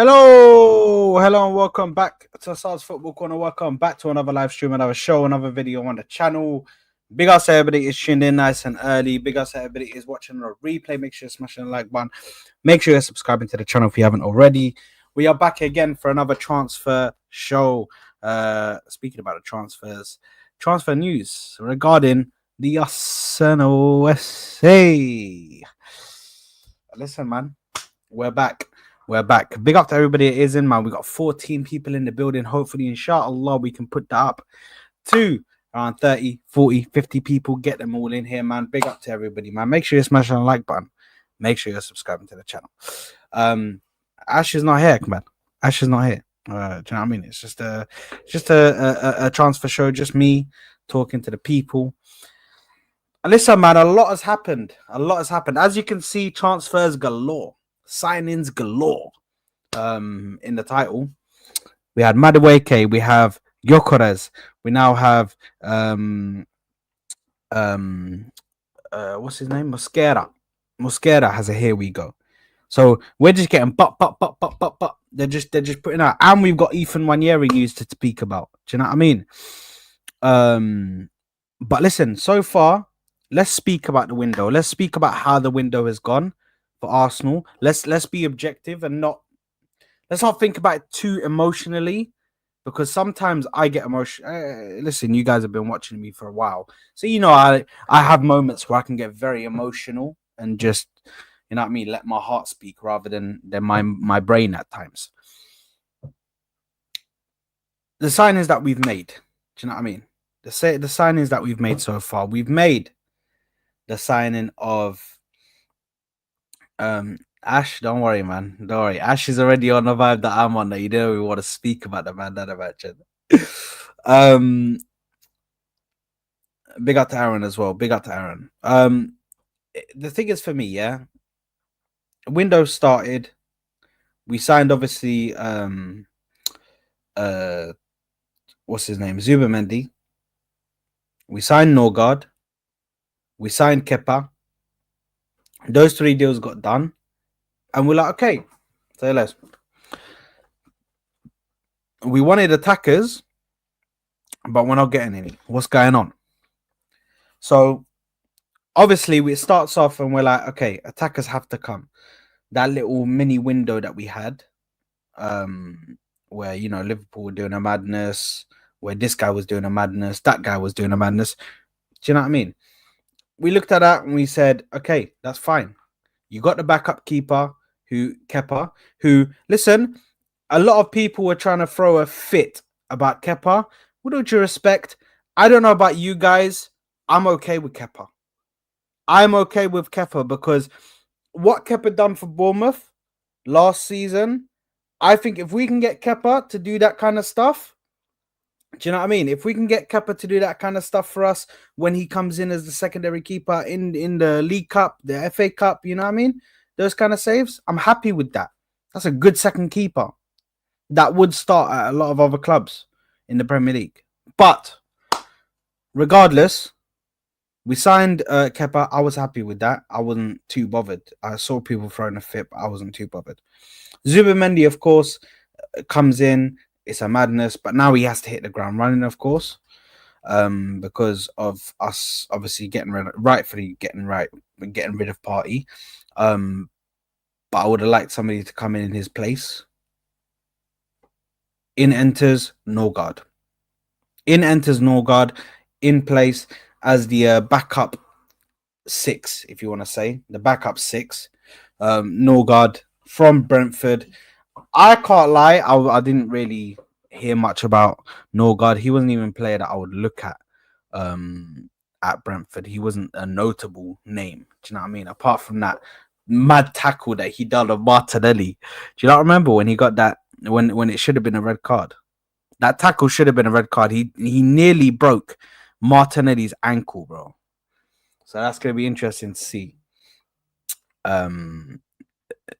Hello, and welcome back to SARS Football Corner. Welcome back to another live stream, another show, another video on the channel. Big ups to everybody is tuned in nice and early. Big ups to everybody is watching the replay. Make sure you're smashing the like button. Make sure you're subscribing to the channel if you haven't already. We are back again for another transfer show. Speaking about the transfer news regarding the Arsenal USA. Listen, man, we're back. We're back. Big up to everybody that is in, man. We got 14 people in the building. Hopefully, inshallah, we can put that up to around 30, 40, 50 people. Get them all in here, man. Big up to everybody, man. Make sure you're smashing the like button. Make sure you're subscribing to the channel. Ash is not here, man. Ash is not here. Do you know what I mean? It's just a transfer show. Just me talking to the people. And listen, man, a lot has happened. As you can see, transfers galore. Signings galore. In the title, we had Madueke, we have Gyokeres, we now have what's his name? Mosquera. Mosquera has a here we go. So we're just getting but. They're just putting out, and we've got Ethan Wanyeri news to speak about. Do you know what I mean? But listen, so far, let's speak about the window. Let's speak about how the window has gone for Arsenal. Let's be objective and let's not think about it too emotionally, because sometimes I get emotional. Listen, you guys have been watching me for a while, so you know I have moments where I can get very emotional and just, you know what I mean, let my heart speak rather than my brain at times. The signings that we've made, do you know what I mean? The signings that we've made so far, we've made the signing of Ash. Don't worry, man. Don't worry. Ash is already on the vibe that I'm on. That you don't even want to speak about the man that I mentioned. Big up to Aaron as well. Big up to Aaron. The thing is, for me, yeah, window started. We signed, obviously, what's his name? Zubimendi. We signed Norgard. We signed Kepa. Those 3 deals got done. And we're like, okay, say less. We wanted attackers, but we're not getting any. What's going on? So, obviously, it starts off and we're like, okay, attackers have to come. That little mini window that we had, where, you know, Liverpool were doing a madness, where this guy was doing a madness, that guy was doing a madness. Do you know what I mean? We looked at that and we said, okay, that's fine. You got the backup keeper, Kepa, who, listen, a lot of people were trying to throw a fit about Kepa. With all due respect, I don't know about you guys. I'm okay with Kepa. I'm okay with Kepa because what Kepa done for Bournemouth last season, I think if we can get Kepa to do that kind of stuff, do you know what I mean? If we can get Kepa to do that kind of stuff for us when he comes in as the secondary keeper in the League Cup, the FA Cup, you know what I mean? Those kind of saves, I'm happy with that. That's a good second keeper. That would start at a lot of other clubs in the Premier League. But regardless, we signed Kepa. I was happy with that. I wasn't too bothered. I saw people throwing a fit, but I wasn't too bothered. Zubimendi, of course, comes in. It's a madness, but now he has to hit the ground running, of course, because of us obviously getting rid of Partey. But I would have liked somebody to come in his place. In enters Norgard. In place as the backup 6, if you want to say. The backup 6. Norgard from Brentford. I can't lie, I didn't really hear much about Norgard. He wasn't even a player that I would look at Brentford. He wasn't a notable name. Do you know what I mean? Apart from that mad tackle that he done on Martinelli. Do you not remember when he got that, when it should have been a red card? That tackle should have been a red card. He nearly broke Martinelli's ankle, bro. So that's going to be interesting to see.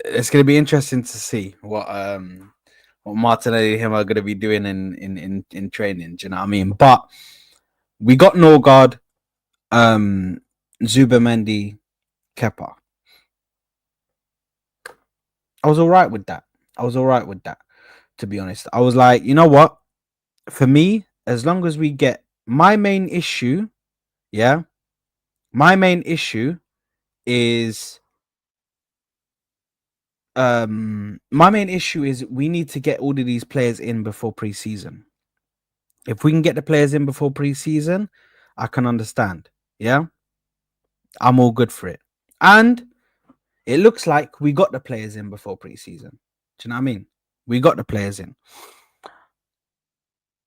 It's going to be interesting to see what Martinelli and him are going to be doing in training. Do you know what I mean? But we got Norgard, Zubimendi, Kepa. I was all right with that. I was all right with that, to be honest. I was like, you know what? For me, as long as we get my main issue, yeah, my main issue is my main issue is we need to get all of these players in before preseason. If we can get the players in before preseason, I can understand. Yeah, I'm all good for it. And it looks like we got the players in before preseason. Do you know what I mean? We got the players in.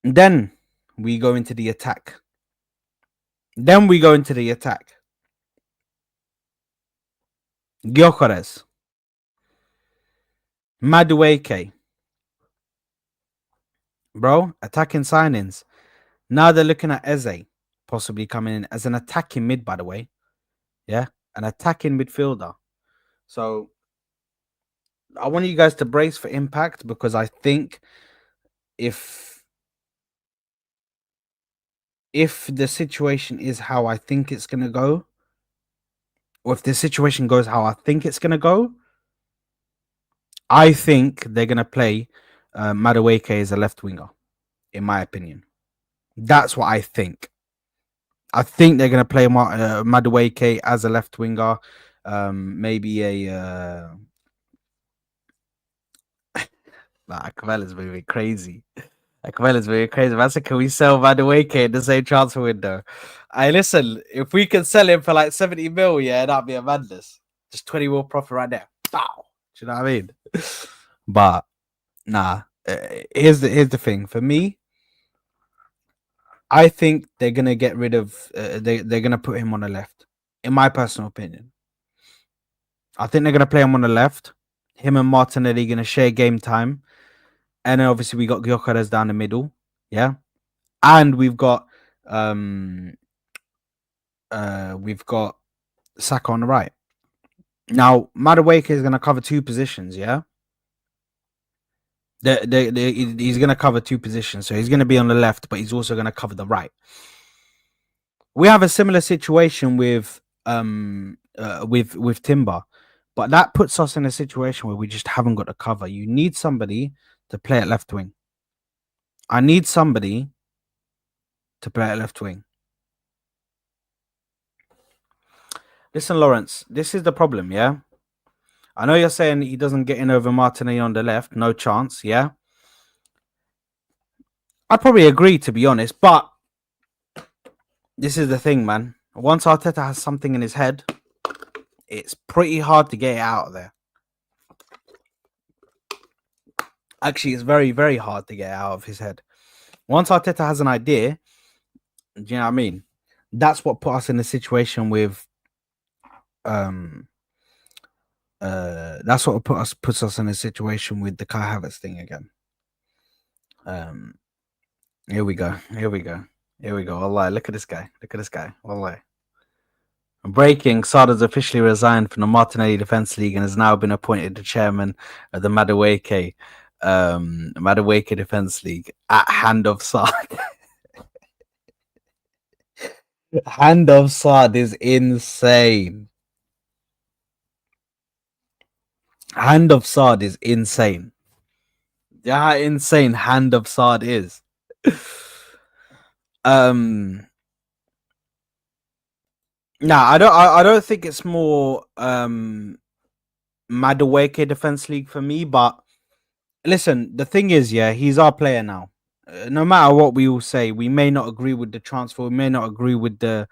And then we go into the attack. Gyokeres, Madueke, bro, attacking signings. Now they're looking at Eze possibly coming in as an attacking mid, by the way. Yeah, an attacking midfielder. So I want you guys to brace for impact, because I think if the situation is how I think it's gonna go, or if the situation goes how I think it's gonna go, I think they're gonna play Madueke as a left winger. In my opinion, that's what I think. I think they're gonna play Madueke as a left winger. Maybe a Akmela's moving crazy. Akmela's moving crazy. Man said, can we sell Madueke in the same transfer window? I listen, if we can sell him for like 70 mil, yeah, that'd be a madness. Just 20 mil profit right there. Bow. Do you know what I mean? But nah. Here's the thing. For me, I think they're gonna get rid of they're gonna put him on the left. In my personal opinion. I think they're gonna play him on the left. Him and Martinelli gonna share game time. And then obviously we got Gyokeres down the middle. Yeah. And we've got Saka on the right. Now, Madueke is going to cover two positions, yeah? He's going to cover two positions. So he's going to be on the left, but he's also going to cover the right. We have a similar situation with Timber, but that puts us in a situation where we just haven't got the cover. You need somebody to play at left wing. I need somebody to play at left wing. Listen, Lawrence, this is the problem, yeah? I know you're saying he doesn't get in over Martinelli on the left. No chance, yeah? I'd probably agree, to be honest, but this is the thing, man. Once Arteta has something in his head, it's pretty hard to get it out of there. Actually, it's very, very hard to get it out of his head. Once Arteta has an idea, do you know what I mean? That's what put us in a situation with that's what puts us in a situation with the Kai Havertz thing again. Here we go. Wallahi, look at this guy. Wallahi. Breaking, Sada's officially resigned from the Martinelli Defence League and has now been appointed the chairman of the Madueke Defence League at hand of Sad. Hand of Sad is insane. Hand of Sad is insane. Yeah, how insane Hand of Sad is. I don't think it's more Madueke Defense League for me, but listen, the thing is, yeah, he's our player now. No matter what we all say, we may not agree with the transfer, we may not agree with the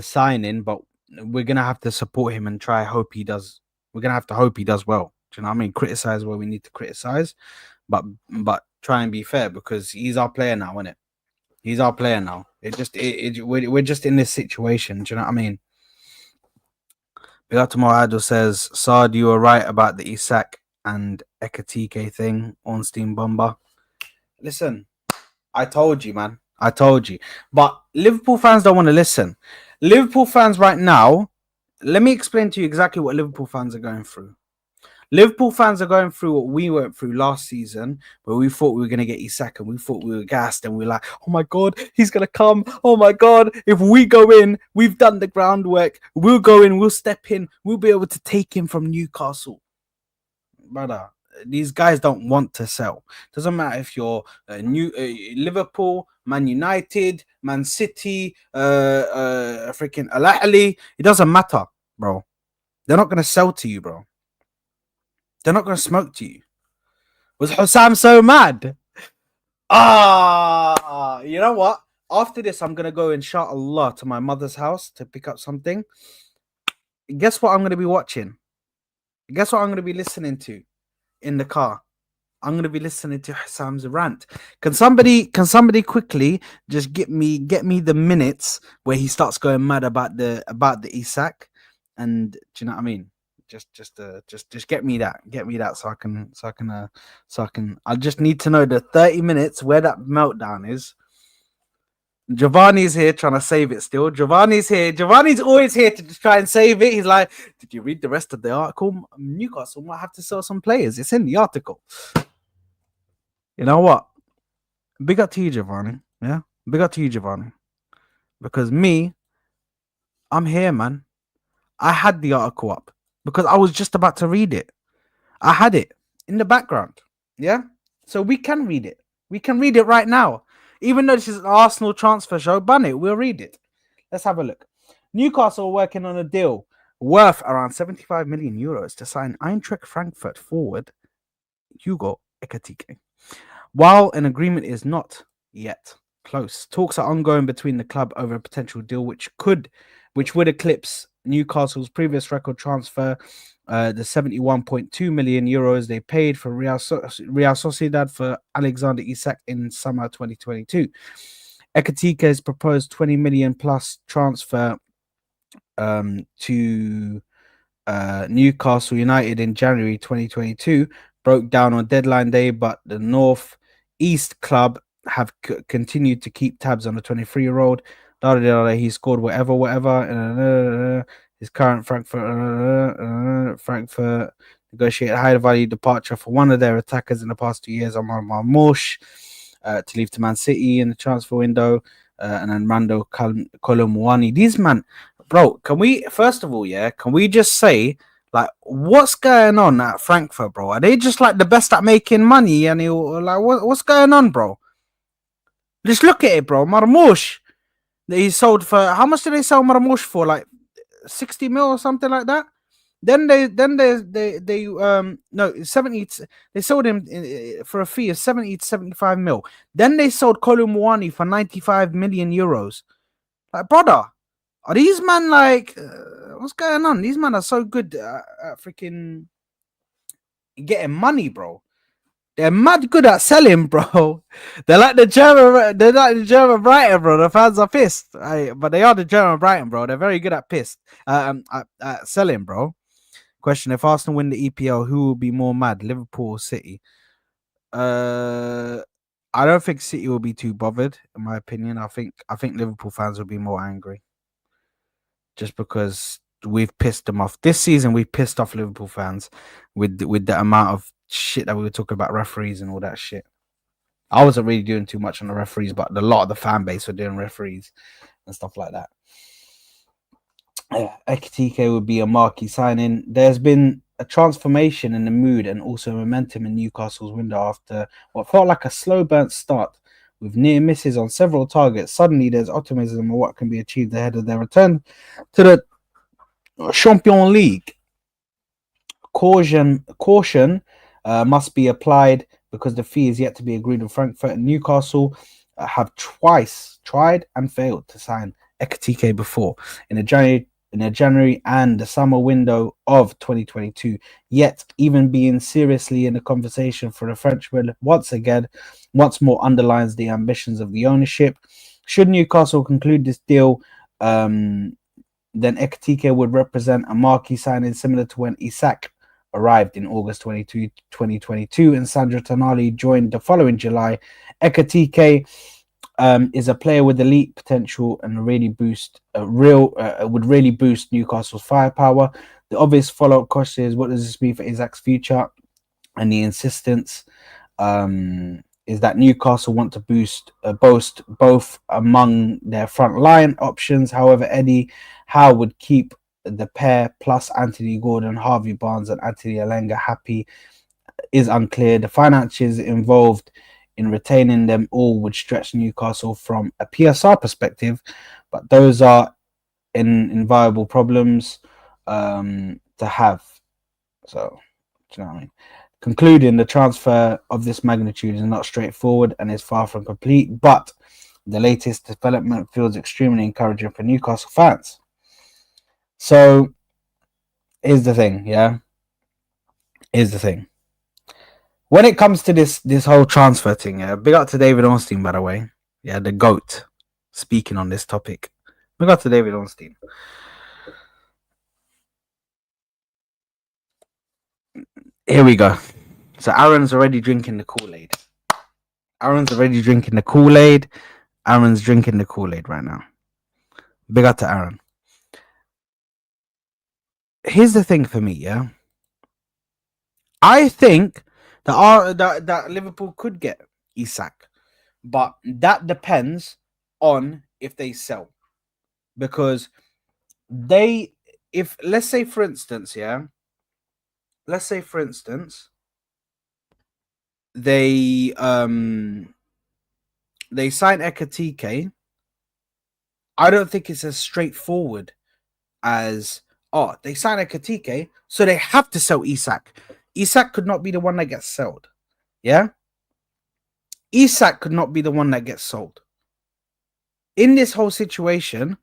signing, but we're gonna have to support him and try hope he does. We're gonna have to hope he does well. Do you know what I mean? Criticize where we need to criticize, but try and be fair, because he's our player now, isn't it? He's our player now. We're just in this situation. Do you know what I mean? Begato Idol says, Saad, you were right about the Isak and Ekatike thing, Ornstein Bomber. Listen, I told you, man. I told you. But Liverpool fans don't want to listen. Liverpool fans right now, let me explain to you exactly what Liverpool fans are going through. Liverpool fans are going through what we went through last season, where we thought we were going to get Isak and we thought we were gassed and we were like, oh my God, he's going to come. Oh my God, if we go in, we've done the groundwork. We'll go in, we'll step in, we'll be able to take him from Newcastle. Brother, these guys don't want to sell. Doesn't matter if you're Liverpool, Man United, Man City, freaking Al Ahly. It doesn't matter, bro. They're not gonna sell to you, bro. They're not gonna smoke to you. Was Hussam so mad? You know what? After this, I'm gonna go inshallah to my mother's house to pick up something. Guess what I'm gonna be watching? Guess what I'm gonna be listening to in the car? I'm gonna be listening to Hassam's rant. Can somebody quickly just get me the minutes where he starts going mad about the Isak, and do you know what I mean? Just get me that so I can I just need to know the 30 minutes where that meltdown is. Giovanni's here trying to save it still. Giovanni's here. Giovanni's always here to just try and save it. He's like, did you read the rest of the article? Newcastle might have to sell some players. It's in the article. You know what? Big up to you, Giovanni. Yeah? Big up to you, Giovanni. Because me, I'm here, man. I had the article up because I was just about to read it. I had it in the background. Yeah? So we can read it. We can read it right now. Even though this is an Arsenal transfer show, bun it. We'll read it. Let's have a look. Newcastle are working on a deal worth around 75 million euros to sign Eintracht Frankfurt forward Hugo Ekitike. While an agreement is not yet close, talks are ongoing between the club over a potential deal which would eclipse Newcastle's previous record transfer, the 71.2 million euros they paid for Real Sociedad for Alexander Isak in summer 2022. Ekitike's proposed 20 million plus transfer to Newcastle United in January 2022 broke down on deadline day, but the North East club have continued to keep tabs on the 23-year-old. He scored whatever. His current Frankfurt negotiated high value departure for one of their attackers in the past 2 years, Omar Marmoush, to leave to Man City in the transfer window, and then Rando Kolomwani. These man, bro, can we first of all, can we just say, like, what's going on at Frankfurt, bro? Are they just like the best at making money? And like, what's going on, bro? Just look at it, bro. Marmoush, he sold for how much did they sell Marmoush for? Like 60 mil or something like that. Then they no 70. They sold him for a fee of 70 to 75 mil. Then they sold Kolumwani for 95 million euros. Like, brother, are these man like what's going on? These men are so good at freaking getting money, bro. They're mad good at selling, bro. They're like the German Brighton, bro. The fans are pissed, but they are the German Brighton, bro. They're very good at at selling, bro. Question: if Arsenal win the EPL, who will be more mad, Liverpool or City? I don't think City will be too bothered, in my opinion. I think Liverpool fans will be more angry, just because we've pissed them off this season. We've pissed off Liverpool fans with the amount of shit that we were talking about referees and all that shit. I wasn't really doing too much on the referees, but a lot of the fan base were doing referees and stuff like that. Ekitike would be a marquee signing. There's been a transformation in the mood and also momentum in Newcastle's window after what felt like a slow burnt start with near misses on several targets. Suddenly there's optimism of what can be achieved ahead of their return to the Champions League. Caution must be applied because the fee is yet to be agreed with Frankfurt and Newcastle have twice tried and failed to sign Ekitike before in the January and the summer window of 2022, yet even being seriously in the conversation for the Frenchman once more underlines the ambitions of the ownership. Should Newcastle conclude this deal, then Ekitike would represent a marquee signing similar to when Isak arrived in August 22, 2022 and Sandro Tonali joined the following July. Ekitike is a player with elite potential and would really boost Newcastle's firepower. The obvious follow-up question is, what does this mean for Isak's future? And the insistence is that Newcastle want to boast both among their front line options. However, Eddie Howe would keep the pair plus Anthony Gordon, Harvey Barnes, and Anthony Alenga happy is unclear. The finances involved in retaining them all would stretch Newcastle from a PSR perspective, but those are inviolable problems to have. So, do you know what I mean? Concluding, the transfer of this magnitude is not straightforward and is far from complete, but the latest development feels extremely encouraging for Newcastle fans. So, here's the thing, yeah? Here's the thing. When it comes to this whole transfer thing, yeah, big up to David Ornstein, by the way. Yeah, the GOAT, speaking on this topic. Big up to David Ornstein. Here we go. So Aaron's already drinking the Kool-Aid. Aaron's already drinking the Kool-Aid. Aaron's drinking the Kool-Aid right now. Big up to Aaron. Here's the thing for me, yeah. I think that Liverpool could get Isak, but that depends on if they sell. Because if let's say for instance, yeah, let's say for instance, they sign Ekatike. I don't think it's as straightforward as they sign Ekatike, so they have to sell Isak. Isak could not be the one that gets sold. Yeah? Isak could not be the one that gets sold. In this whole situation,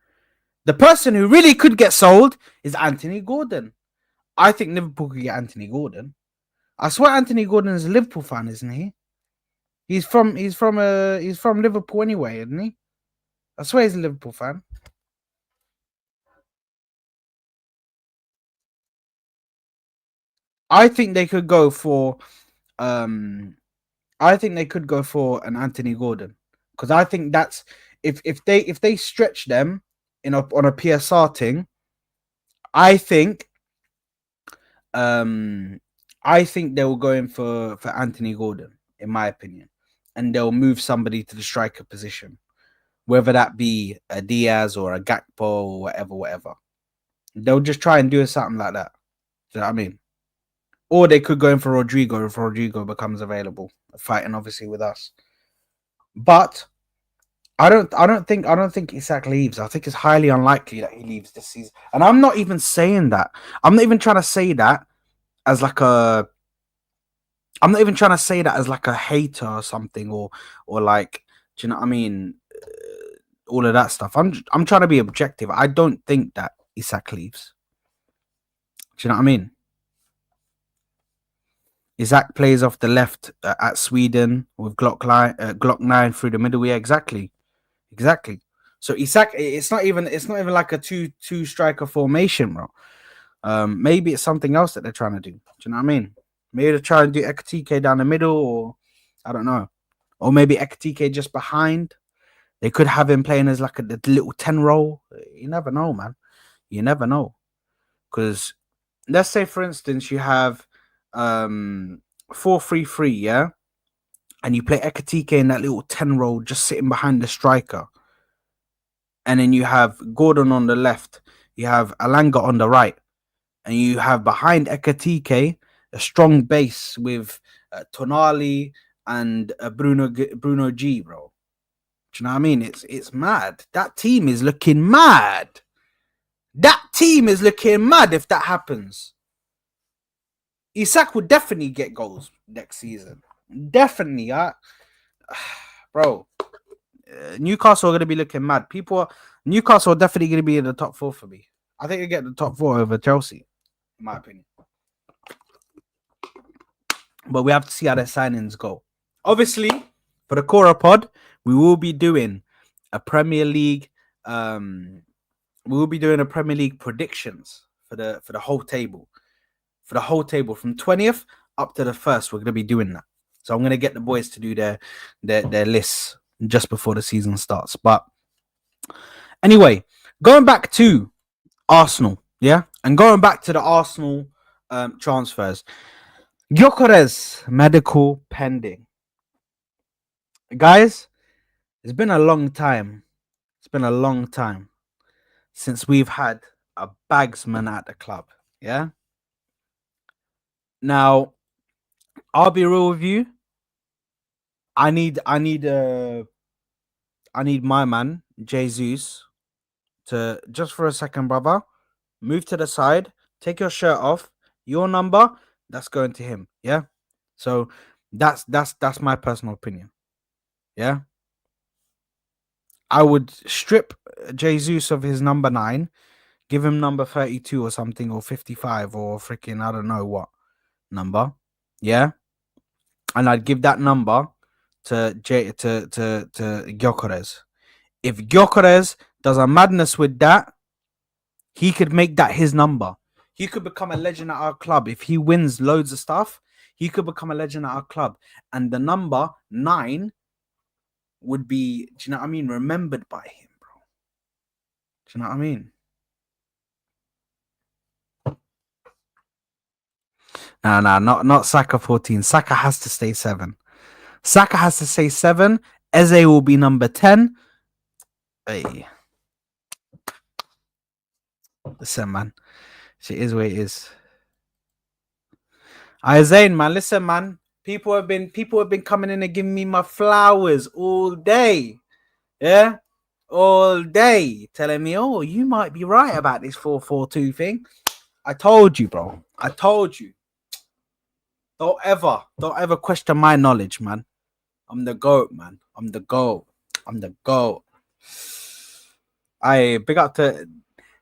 the person who really could get sold is Anthony Gordon. I think Liverpool could get Anthony Gordon. I swear Anthony Gordon is a Liverpool fan, isn't he? He's from Liverpool anyway, isn't he? I swear he's a Liverpool fan. I think they could go for an Anthony Gordon, because I think that's if they stretch them on a PSR thing, I think they will go in for Anthony Gordon, in my opinion, and they'll move somebody to the striker position, whether that be a Diaz or a Gakpo or whatever. They'll just try and do something like that. Do you know what I mean? Or they could go in for Rodrigo if Rodrigo becomes available, fighting obviously with us. But I don't think Isak leaves. I think it's highly unlikely that he leaves this season. And I'm not even saying that. I'm not even trying to say that as like a I'm not even trying to say that as like a hater or something, or like, do you know what I mean? All of that stuff. I'm trying to be objective. I don't think that Isak leaves. Do you know what I mean? Isak plays off the left at Sweden with Glock 9 through the middle. Yeah, exactly. So Isak, it's not even like a two striker formation, bro. Maybe it's something else that they're trying to do. Do you know what I mean? Maybe they're trying to do Ekatike down the middle, or I don't know, or maybe Ekatike just behind. They could have him playing as like a little 10 role. You never know, man. You never know, because let's say for instance you have 4-3-3, yeah, and you play Ekatike in that little 10 role, just sitting behind the striker. And then you have Gordon on the left, you have Alanga on the right, and you have behind Ekatike a strong base with Tonali and Bruno G, bro. Do you know what I mean? It's mad. That team is looking mad. That team is looking mad if that happens. Isak would definitely get goals next season. Definitely, bro. Newcastle are going to be looking mad. Newcastle are definitely going to be in the top 4 for me. I think they get the top 4 over Chelsea, in my opinion. But we have to see how their signings go. Obviously, for the Cora Pod, we will be doing a Premier League. We will be doing a Premier League predictions for the whole table. For the whole table from 20th up to the 1st, we're going to be doing that. So I'm going to get the boys to do their lists just before the season starts. But anyway, going back to Arsenal, yeah, and going back to the Arsenal transfers. Gyokeres medical pending. Guys, it's been a long time. It's been a long time since we've had a bagsman at the club. Yeah. Now, I'll be real with you. I need my man, Jesus, to just for a second, brother, move to the side, take your shirt off. Your number, that's going to him. Yeah. So that's my personal opinion. Yeah. I would strip Jesus of his number 9, give him number 32 or something, or 55, or freaking I don't know what number. Yeah. And I'd give that number to Gyokeres. If Gyokeres does a madness with that, he could make that his number. He could become a legend at our club. If he wins loads of stuff, he could become a legend at our club. And the number 9 would be, do you know what I mean, remembered by him, bro. Do you know what I mean? No, not Saka 14. Saka has to stay 7. Saka has to stay 7. Eze will be number 10. Hey. Listen, man. It is what it is. Zayn, man, listen, man. People have been coming in and giving me my flowers all day. Yeah? All day. Telling me, oh, you might be right about this 4-4-2 thing. I told you, bro. I told you. Don't ever question my knowledge, man. I'm the GOAT, man. I'm the GOAT. I big up to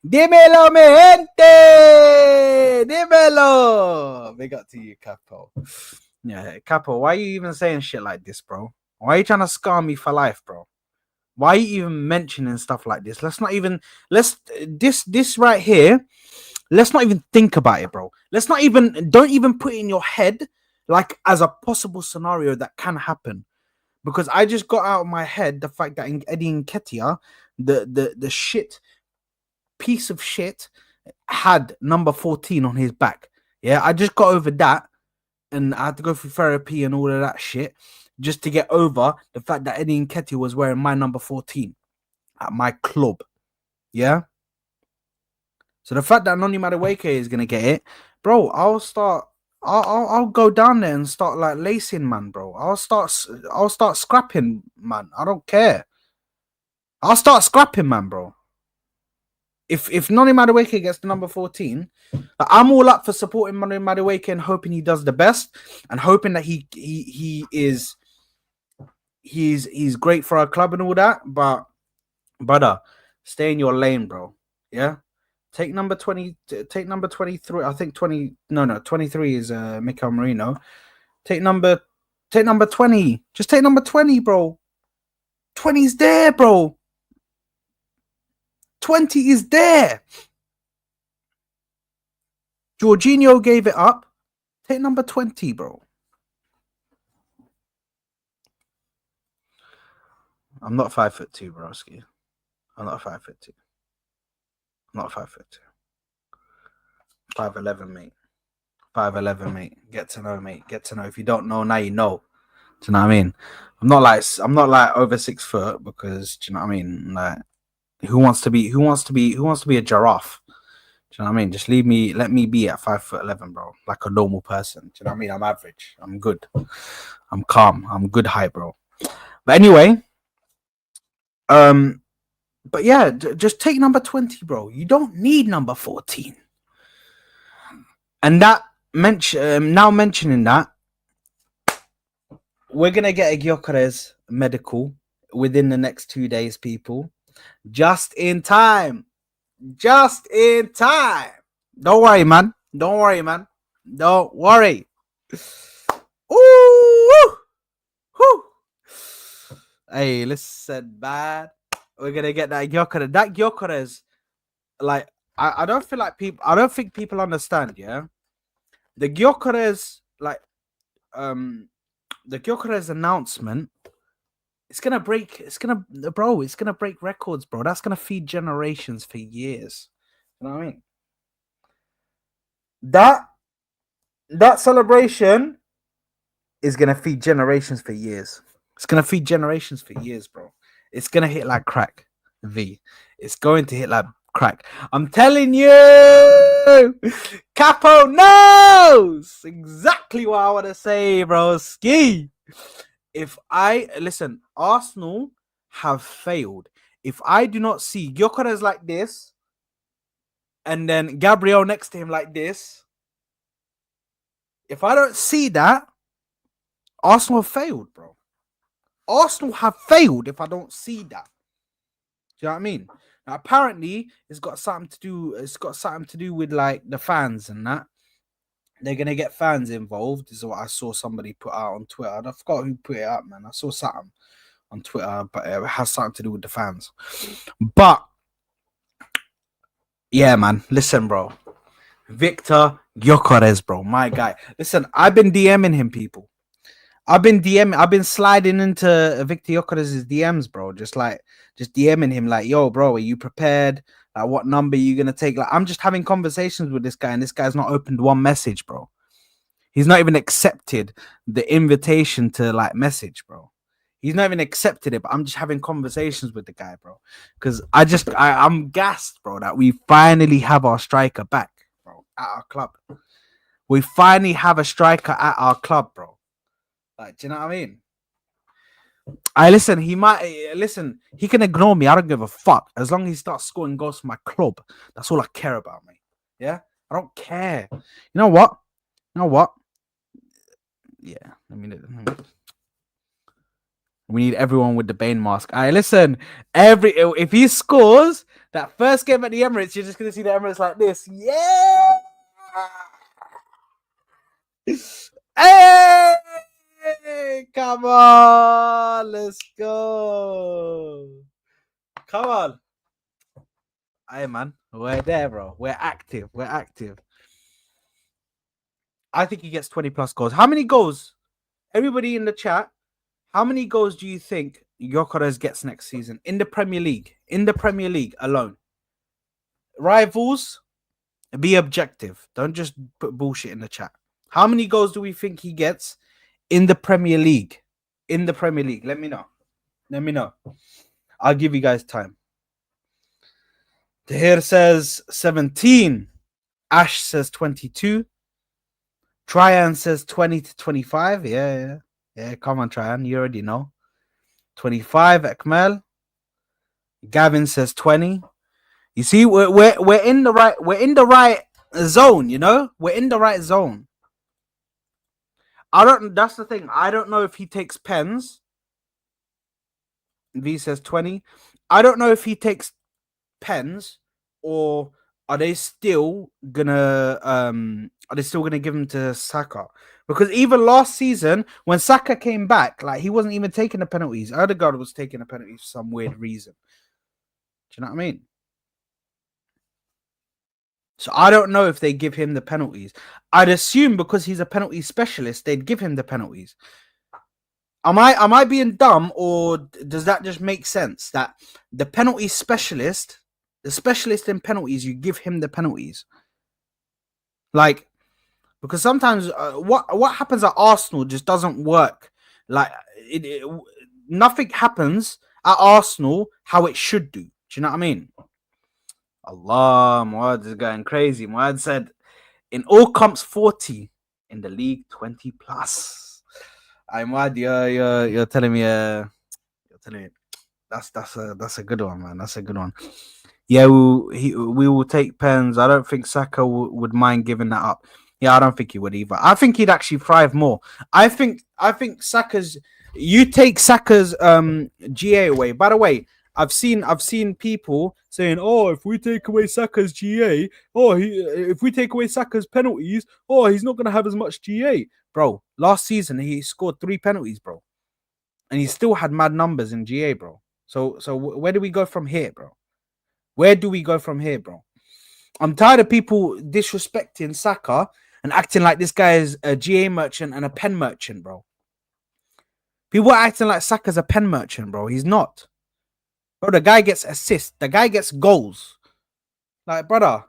Dímelo, mi gente! Dímelo! Big up to you, Capo. Yeah, Capo, why are you even saying shit like this, bro? Why are you trying to scar me for life, bro? Why are you even mentioning stuff like this? This right here, let's not even think about it, bro. Don't even put it in your head like as a possible scenario that can happen. Because I just got out of my head the fact that Eddie Nketiah, the shit piece of shit, had number 14 on his back. Yeah, I just got over that, and I had to go through therapy and all of that shit just to get over the fact that Eddie Nketiah was wearing my number 14 at my club. Yeah. So the fact that Noni Madueke is gonna get it, bro, I'll go down there and start like lacing, man, bro. I'll start scrapping, man. I don't care. I'll start scrapping, man, bro. If Noni Madueke gets the number 14, I'm all up for supporting Noni Madueke and hoping he does the best and hoping that he's great for our club and all that. But brother, stay in your lane, bro. Yeah. Take number 20. Take number 23. I think 20. No, 23 is Mikel Merino. Take number 20. Just take number 20, bro. 20's there, bro. 20 is there. Jorginho gave it up. Take number 20, bro. I'm not 5'2", broski. I'm not 5'2". I'm not 5'2". 5'11", mate. 5'11", mate. Get to know, mate. Get to know. If you don't know, now you know. Do you know what I mean? I'm not like over 6 foot because, do you know what I mean? Like, who wants to be a giraffe? Do you know what I mean? Just let me be at 5'11", bro. Like a normal person. Do you know what I mean? I'm average. I'm good. I'm calm. I'm good height, bro. But anyway, but yeah, just take number 20, bro. You don't need number 14. And that now mentioning that, we're gonna get a Gyokeres medical within the next 2 days, people. Just in time. Just in time. Don't worry, man. Don't worry. Ooh. Whew. Hey, listen, bad. We're gonna get that Gyokeres. That Gyokeres, like, I don't think people understand, yeah. The Gyokeres, like, the Gyokeres announcement, it's gonna break records, bro. That's gonna feed generations for years. You know what I mean? That celebration is gonna feed generations for years. It's gonna feed generations for years, bro. It's gonna hit like crack, V. It's going to hit like crack. I'm telling you. Capo knows exactly what I want to say, bro. Ski. Listen, Arsenal have failed. If I do not see Gyokeres like this, and then Gabriel next to him like this, if I don't see that, Arsenal have failed, bro. Arsenal have failed if I don't see that. Do you know what I mean? Now, apparently, it's got something to do with like the fans and that. They're gonna get fans involved. This is what I saw somebody put out on Twitter. I forgot who put it up, man. I saw something on Twitter, but it has something to do with the fans. But yeah, man. Listen, bro. Viktor Gyökeres, bro. My guy. Listen, I've been DMing him, people. I've been sliding into Viktor Gyökeres' DMs, bro. Just DMing him, like, yo, bro, are you prepared? Like, what number are you gonna take? Like, I'm just having conversations with this guy, and this guy's not opened one message, bro. He's not even accepted the invitation to like message, bro. He's not even accepted it, but I'm just having conversations with the guy, bro. Because I'm gassed, bro, that we finally have our striker back, bro, at our club. We finally have a striker at our club, bro. Like, do you know what I mean? He can ignore me. I don't give a fuck. As long as he starts scoring goals for my club, that's all I care about, mate. Yeah? I don't care. You know what? Yeah, we need everyone with the Bane mask. All right, listen. If he scores that first game at the Emirates, you're just gonna see the Emirates like this. Yeah. Hey, come on, let's go. Come on. Hey, man, we're there, bro. We're active. I think he gets 20 plus goals. How many goals? Everybody in the chat, how many goals do you think Gyokeres gets next season in the Premier League? In the Premier League alone. Rivals, be objective. Don't just put bullshit in the chat. How many goals do we think he gets in the Premier League? In the Premier League. Let me know. I'll give you guys time. Tahir says 17. Ash says 22. Tryan says 20 to 25. Yeah. Come on, Tryan. You already know. 25. Akmal. Gavin says 20. You see, we're in the right zone. You know, we're in the right zone. That's the thing. I don't know if he takes pens. V says 20. I don't know if he takes pens, or are they still gonna give him to Saka? Because even last season, when Saka came back, like, he wasn't even taking the penalties. Odegaard was taking the penalties for some weird reason. Do you know what I mean? So I don't know if they give him the penalties. I'd assume because he's a penalty specialist, they'd give him the penalties. Am I being dumb, or does that just make sense that the penalty specialist, the specialist in penalties, you give him the penalties? Like, because sometimes what happens at Arsenal just doesn't work. Like, nothing happens at Arsenal how it should do. Do you know what I mean? Allah, Muad is going crazy. Muad said, in all comps 40, in the league 20 plus. I'm Muad, you're telling me that's a good one, man. That's a good one. Yeah, we will take pens. I don't think Saka would mind giving that up. Yeah, I don't think he would either. I think he'd actually thrive more. I think Saka's. You take Saka's GA away. By the way, I've seen people saying, "Oh, if we take away Saka's GA, if we take away Saka's penalties, he's not gonna have as much GA." Bro, last season he scored 3 penalties, bro, and he still had mad numbers in GA, bro. So where do we go from here, bro? Where do we go from here, bro? I'm tired of people disrespecting Saka and acting like this guy is a GA merchant and a pen merchant, bro. People are acting like Saka's a pen merchant, bro. He's not. Bro, the guy gets assists. The guy gets goals. Like, brother,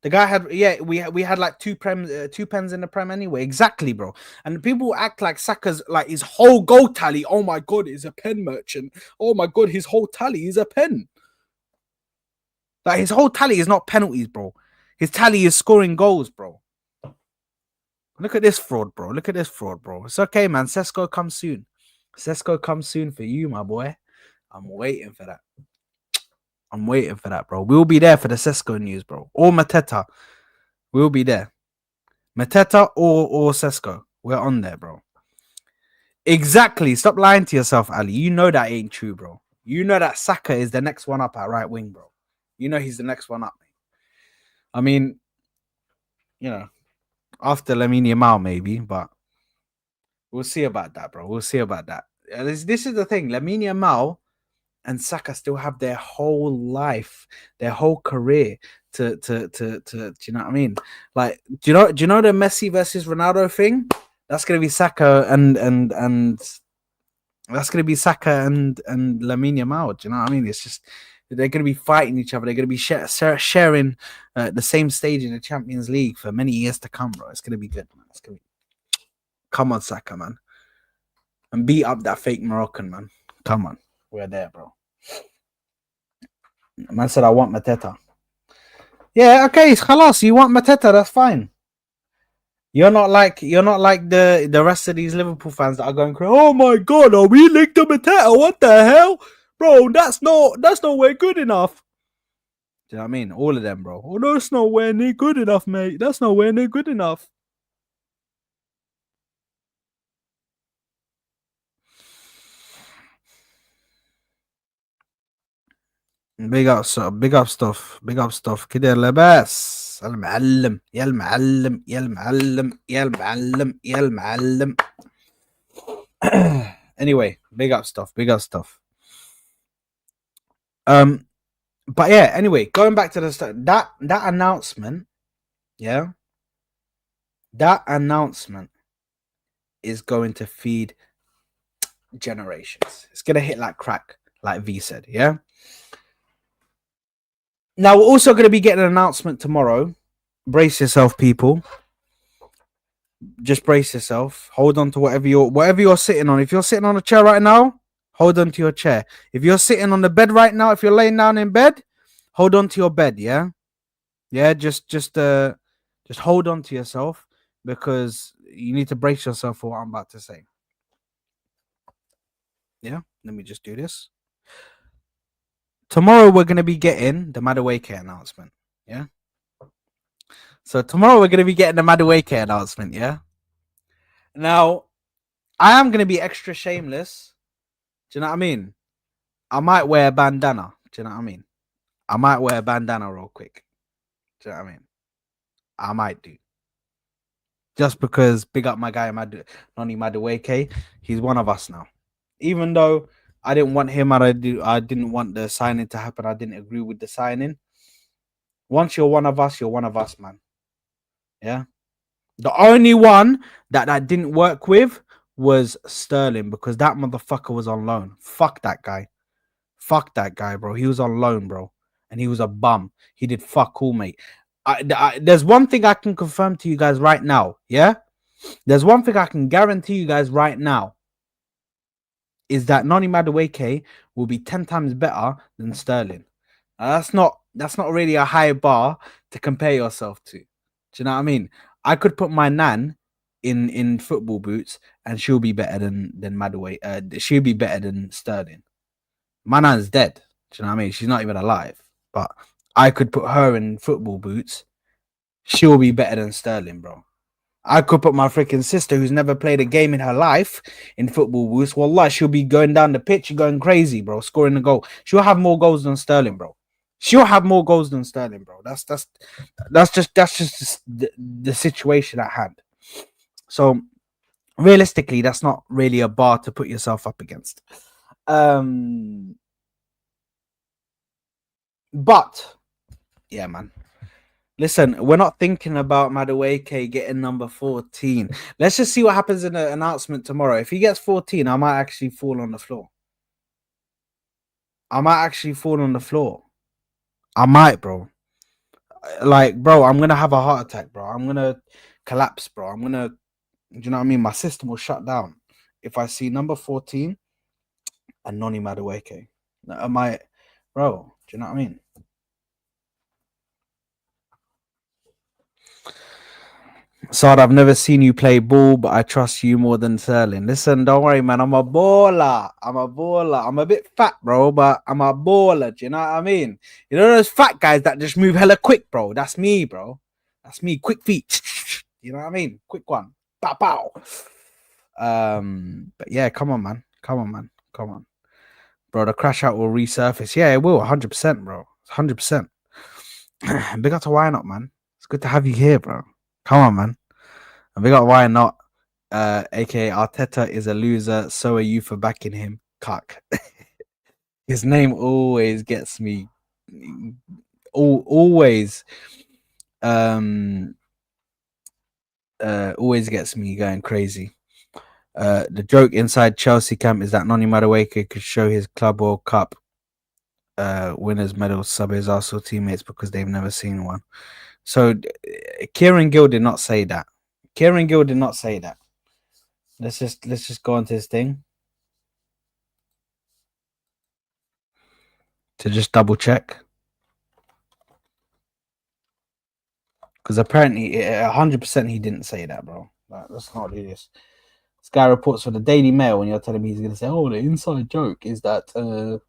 the guy had, we had like 2 pens in the Prem anyway. Exactly, bro. And people act like Saka's, like, his whole goal tally, oh my God, is a pen merchant. Oh my God, his whole tally is a pen. Like, his whole tally is not penalties, bro. His tally is scoring goals, bro. Look at this fraud, bro. Look at this fraud, bro. It's okay, man. Sesko comes soon. Sesko comes soon for you, my boy. I'm waiting for that. I'm waiting for that, bro. We'll be there for the Sesko news, bro. Or Mateta. We'll be there. Mateta or Sesko. We're on there, bro. Exactly. Stop lying to yourself, Ali. You know that ain't true, bro. You know that Saka is the next one up at right wing, bro. You know he's the next one up. I mean, you know, after Lamine Yamal, maybe, but we'll see about that, bro. We'll see about that. This is the thing. Lamine Yamal and Saka still have their whole life, their whole career to do you know what I mean? Like, do you know the Messi versus Ronaldo thing? That's gonna be Saka and that's gonna be Saka and Lamine Yamal. Do you know what I mean? It's just they're gonna be fighting each other. They're gonna be sharing the same stage in the Champions League for many years to come, bro. It's gonna be good, man. It's gonna be... Come on, Saka, man, and beat up that fake Moroccan, man. Come on, we're there, bro. Man said I want Mateta. Yeah, okay, khalas, you want Mateta, that's fine. You're not like the rest of these Liverpool fans that are going crazy. Oh my god, are we linked to Mateta? What the hell? Bro, that's nowhere good enough. Do you know what I mean? All of them, bro. Oh, that's nowhere near good enough, mate. That's nowhere near good enough. Big up stuff, big up stuff, big up stuff. كده لباس المعلم يا المعلم يا المعلم يا المعلم يا المعلم. Anyway, big up stuff, big up stuff. But yeah, anyway, going back to the start, that announcement, yeah, that announcement is going to feed generations. It's gonna hit like crack, like V said, yeah. Now we're also gonna be getting an announcement tomorrow. Brace yourself, people. Just brace yourself. Hold on to whatever you're sitting on. If you're sitting on a chair right now, hold on to your chair. If you're sitting on the bed right now, if you're laying down in bed, hold on to your bed, yeah? Yeah, just hold on to yourself because you need to brace yourself for what I'm about to say. Yeah, let me just do this. Tomorrow we're gonna be getting the Madueke announcement. Yeah. So tomorrow we're gonna be getting the Madueke announcement. Yeah. Now I am gonna be extra shameless. Do you know what I mean? I might wear a bandana. Do you know what I mean? I might wear a bandana real quick. Do you know what I mean? I might do. Just because big up my guy Noni Madueke, he's one of us now. Even though I didn't want him and I didn't want the signing to happen. I didn't agree with the signing. Once you're one of us, man. Yeah. The only one that didn't work with was Sterling because that motherfucker was on loan. Fuck that guy. Fuck that guy, bro. He was on loan, bro. And he was a bum. He did fuck all, mate. There's one thing I can confirm to you guys right now. Yeah? There's one thing I can guarantee you guys right now. Is that Noni Madueke will be 10 times better than Sterling. That's not really a high bar to compare yourself to. Do you know what I mean? I could put my nan in football boots and she'll be better than Madueke. She'll be better than Sterling. My nan's dead. Do you know what I mean? She's not even alive. But I could put her in football boots. She'll be better than Sterling, bro. I could put my freaking sister, who's never played a game in her life, in football boots. Wallah, she'll be going down the pitch, going crazy, bro, scoring a goal. She'll have more goals than Sterling, bro. She'll have more goals than Sterling, bro. That's just the situation at hand. So realistically, that's not really a bar to put yourself up against. But yeah, man. Listen, we're not thinking about Madueke getting number 14. Let's just see what happens in the announcement tomorrow. If he gets 14, I might actually fall on the floor. I might, bro. Like, bro, I'm gonna have a heart attack, bro. I'm gonna collapse, bro. Do you know what I mean? My system will shut down if I see number 14 and Noni Madueke. I might, bro. Do you know what I mean? Saad, I've never seen you play ball, but I trust you more than Sterling. Listen, don't worry, man. I'm a baller. I'm a baller. I'm a bit fat, bro, but I'm a baller. Do you know what I mean? You know those fat guys that just move hella quick, bro? That's me, bro. That's me. Quick feet. You know what I mean? Quick one. Pow, pow. But yeah, come on, man. Come on, man. Come on. Bro, the crash out will resurface. Yeah, it will. 100%, bro. 100%. Big up to Why Not, man. It's good to have you here, bro. Come on, man. And we got Why Not, aka Arteta is a loser. So are you for backing him, cuck. His name always gets me, always, always gets me going crazy. The joke inside Chelsea camp is that Noni Madueke could show his Club World Cup winners medal sub his Arsenal teammates because they've never seen one. So Kieran Gill did not say that. Kieran Gill did not say that. Let's just go on to his thing to just double check, because apparently 100% he didn't say that, bro. Like, let's not do this. This guy reports for the Daily Mail, and you're telling me he's gonna say, "Oh, the inside joke is that."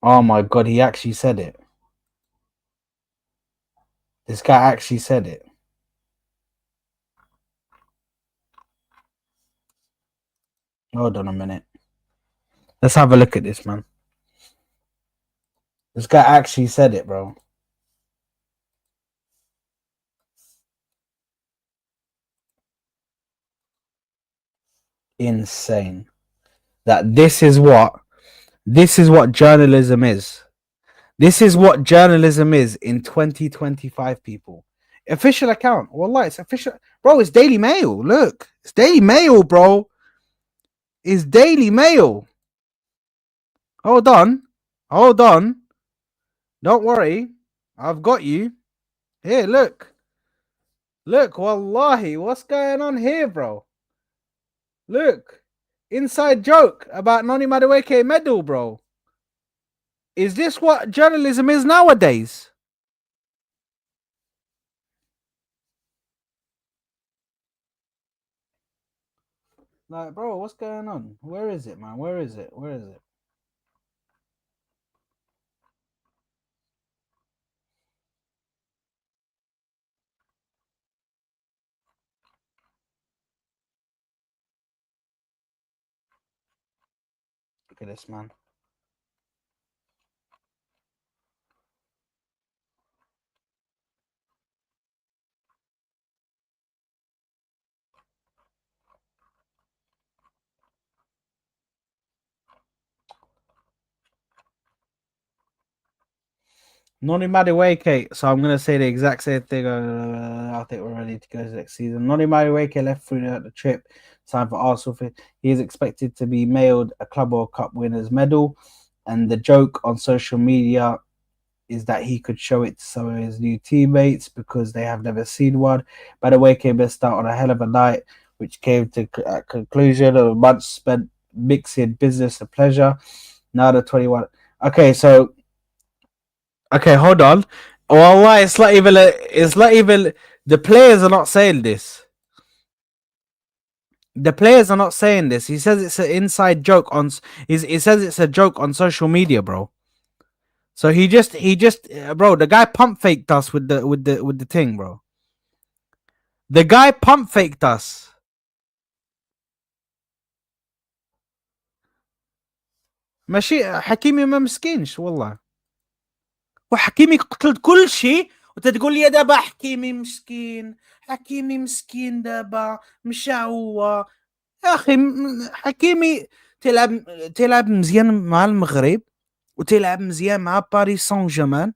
Oh my god, he actually said it. This guy actually said it. Hold on a minute. Let's have a look at this, man. This guy actually said it, bro. Insane. That this is what journalism is. This is what journalism is in 2025, people. Official account. Wallah, it's official. Bro, it's Daily Mail. Look. It's Daily Mail, bro. It's Daily Mail. Hold on. Hold on. Don't worry. I've got you. Here, look. Look, wallahi. What's going on here, bro? Look. Inside joke about Noni Madueke medal, bro. Is this what journalism is nowadays? Like, bro, what's going on? Where is it, man? Where is it? Where is it? Look at this, man. Noni Madueke. So I'm gonna say the exact same thing. I think we're ready to go to next season. Noni Madueke left through the trip. Time for Arsenal. He is expected to be mailed a Club World Cup winners medal, and the joke on social media is that he could show it to some of his new teammates because they have never seen one. Madueke missed out on a hell of a night, which came to a conclusion of a month spent mixing business and pleasure. Now the 21. Okay, so okay, hold on. Well, why it's not even. It's not even. The players are not saying this. The players are not saying this. He says it's an inside joke on. He says it's a joke on social media, bro. So he just, bro. The guy pump faked us with the thing, bro. The guy pump faked us. ماشي حكيمي ما مسكينش والله. وحكيمي قتلت كل شيء وتتقول لي دابا حكيمي مسكين. حكيمي مسكين دابا مشى هو. يا اخي حكيمي تلعب مزيان مع المغرب وتلعب مزيان مع باريس سان جيرمان.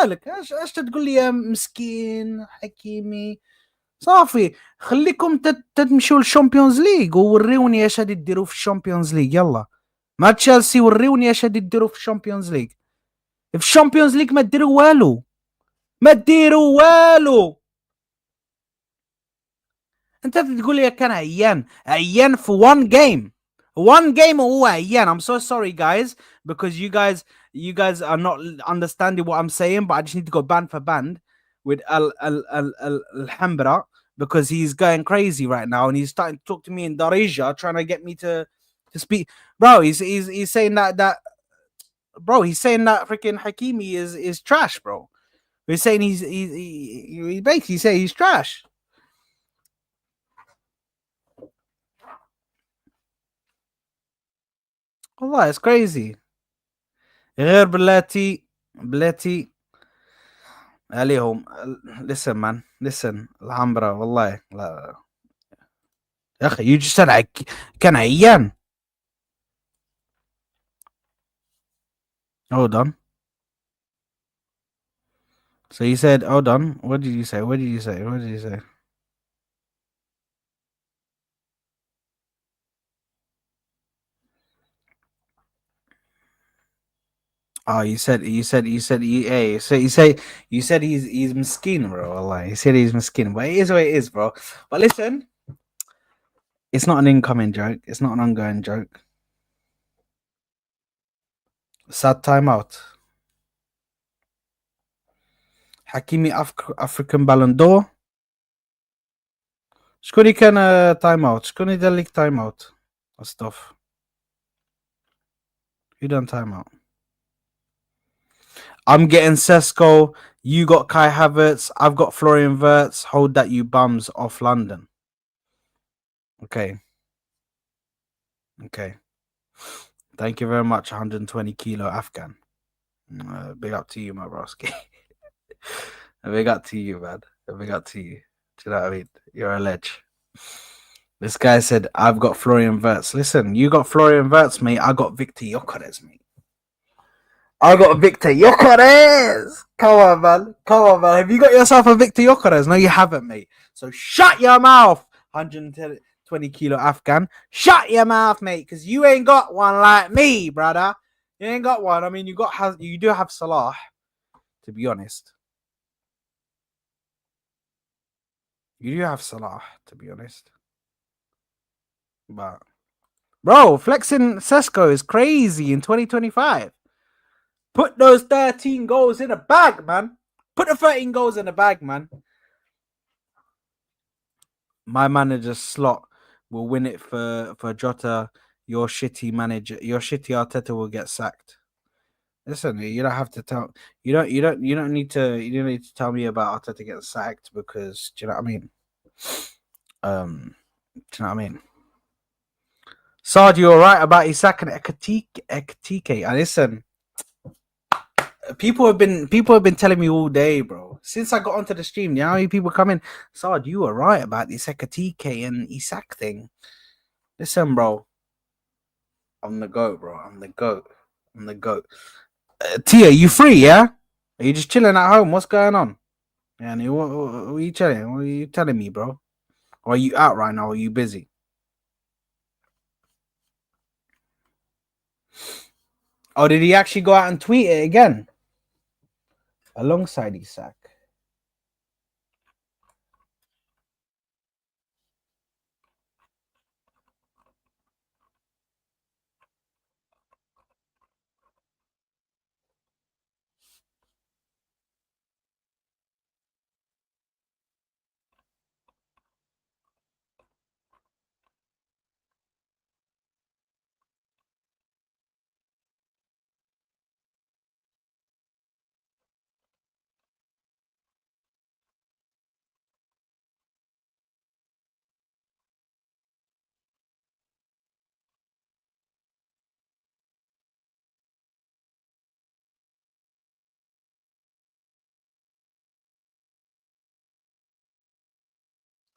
مالك اش تقول لي يا مسكين حكيمي؟ صافي خليكم تمشيو للشامبيونز ليغ ووريوني اش غادي ديروا في الشامبيونز ليغ. يلا مع تشيلسي وريوني اش غادي ديروا في الشامبيونز ليغ. في الشامبيونز ليغ ما ديروا والو. ما ديروا والو. انت تقول لي كان عيان في وان جيم. One game away. Yeah, and I'm so sorry, guys, because you guys are not understanding what I'm saying. But I just need to go band for band with Al Hambra because he's going crazy right now, and he's starting to talk to me in Darija, trying to get me to speak. Bro, he's saying that bro, he's saying that freaking Hakimi is trash, bro. He's saying he basically say he's trash. والله it's crazy. غير بلاتي عليهم. Listen man, listen الحمرا والله لا يا اخي you just said كان عيان. Hold on. So you said hold on. What did you say? What did you say? What did you say? Oh, you said EA. So you said he's miskin, bro. Allah, you said he's miskin, but it is what it is, bro. But listen, it's not an incoming joke. It's not an ongoing joke. Sad timeout. Hakimi African Ballon d'Or. شكون كان تايم اوت؟ شكون يدير لك تايم اوت؟ stuff. Who done time out? I'm getting Sesko. You got Kai Havertz. I've got Florian Wirtz. Hold that, you bums, off London. Okay. Okay. Thank you very much, 120 kilo Afghan. Big up to you, my broski. Big up to you, man. Big up to you. Do you know what I mean? You're a ledge. This guy said, I've got Florian Wirtz. Listen, you got Florian Wirtz, mate. I got Viktor Gyökeres, mate. I got Viktor Gyökeres. Come on, man. Come on, man. Have you got yourself a Viktor Gyökeres? No, you haven't, mate. So shut your mouth, 120 kilo Afghan. Shut your mouth, mate, because you ain't got one like me, brother. You ain't got one. I mean, you do have Salah, to be honest. You do have Salah, to be honest. But, bro, flexing Sesko is crazy in 2025. Put those 13 goals in the bag, man. Put the 13 goals in the bag, man. My manager slot will win it for Jota. Your shitty manager, your shitty Arteta will get sacked. Listen, you don't have to tell. You don't need to tell me about Arteta getting sacked because do you know what I mean? Do you know what I mean? Sard, you're right about his sacking Ekatike. Listen, people have been telling me all day, bro. Since I got onto the stream, you know how many people come in? Sard, you were right about this Ekatike and Isak thing. Listen, bro. I'm the GOAT, bro. I'm the GOAT. I'm the GOAT. Tia, you free, yeah? Are you just chilling at home? What's going on? Yeah, what are you chilling? What are you telling me, bro? Or are you out right now? Or are you busy? Oh, did he actually go out and tweet it again? Alongside Isak.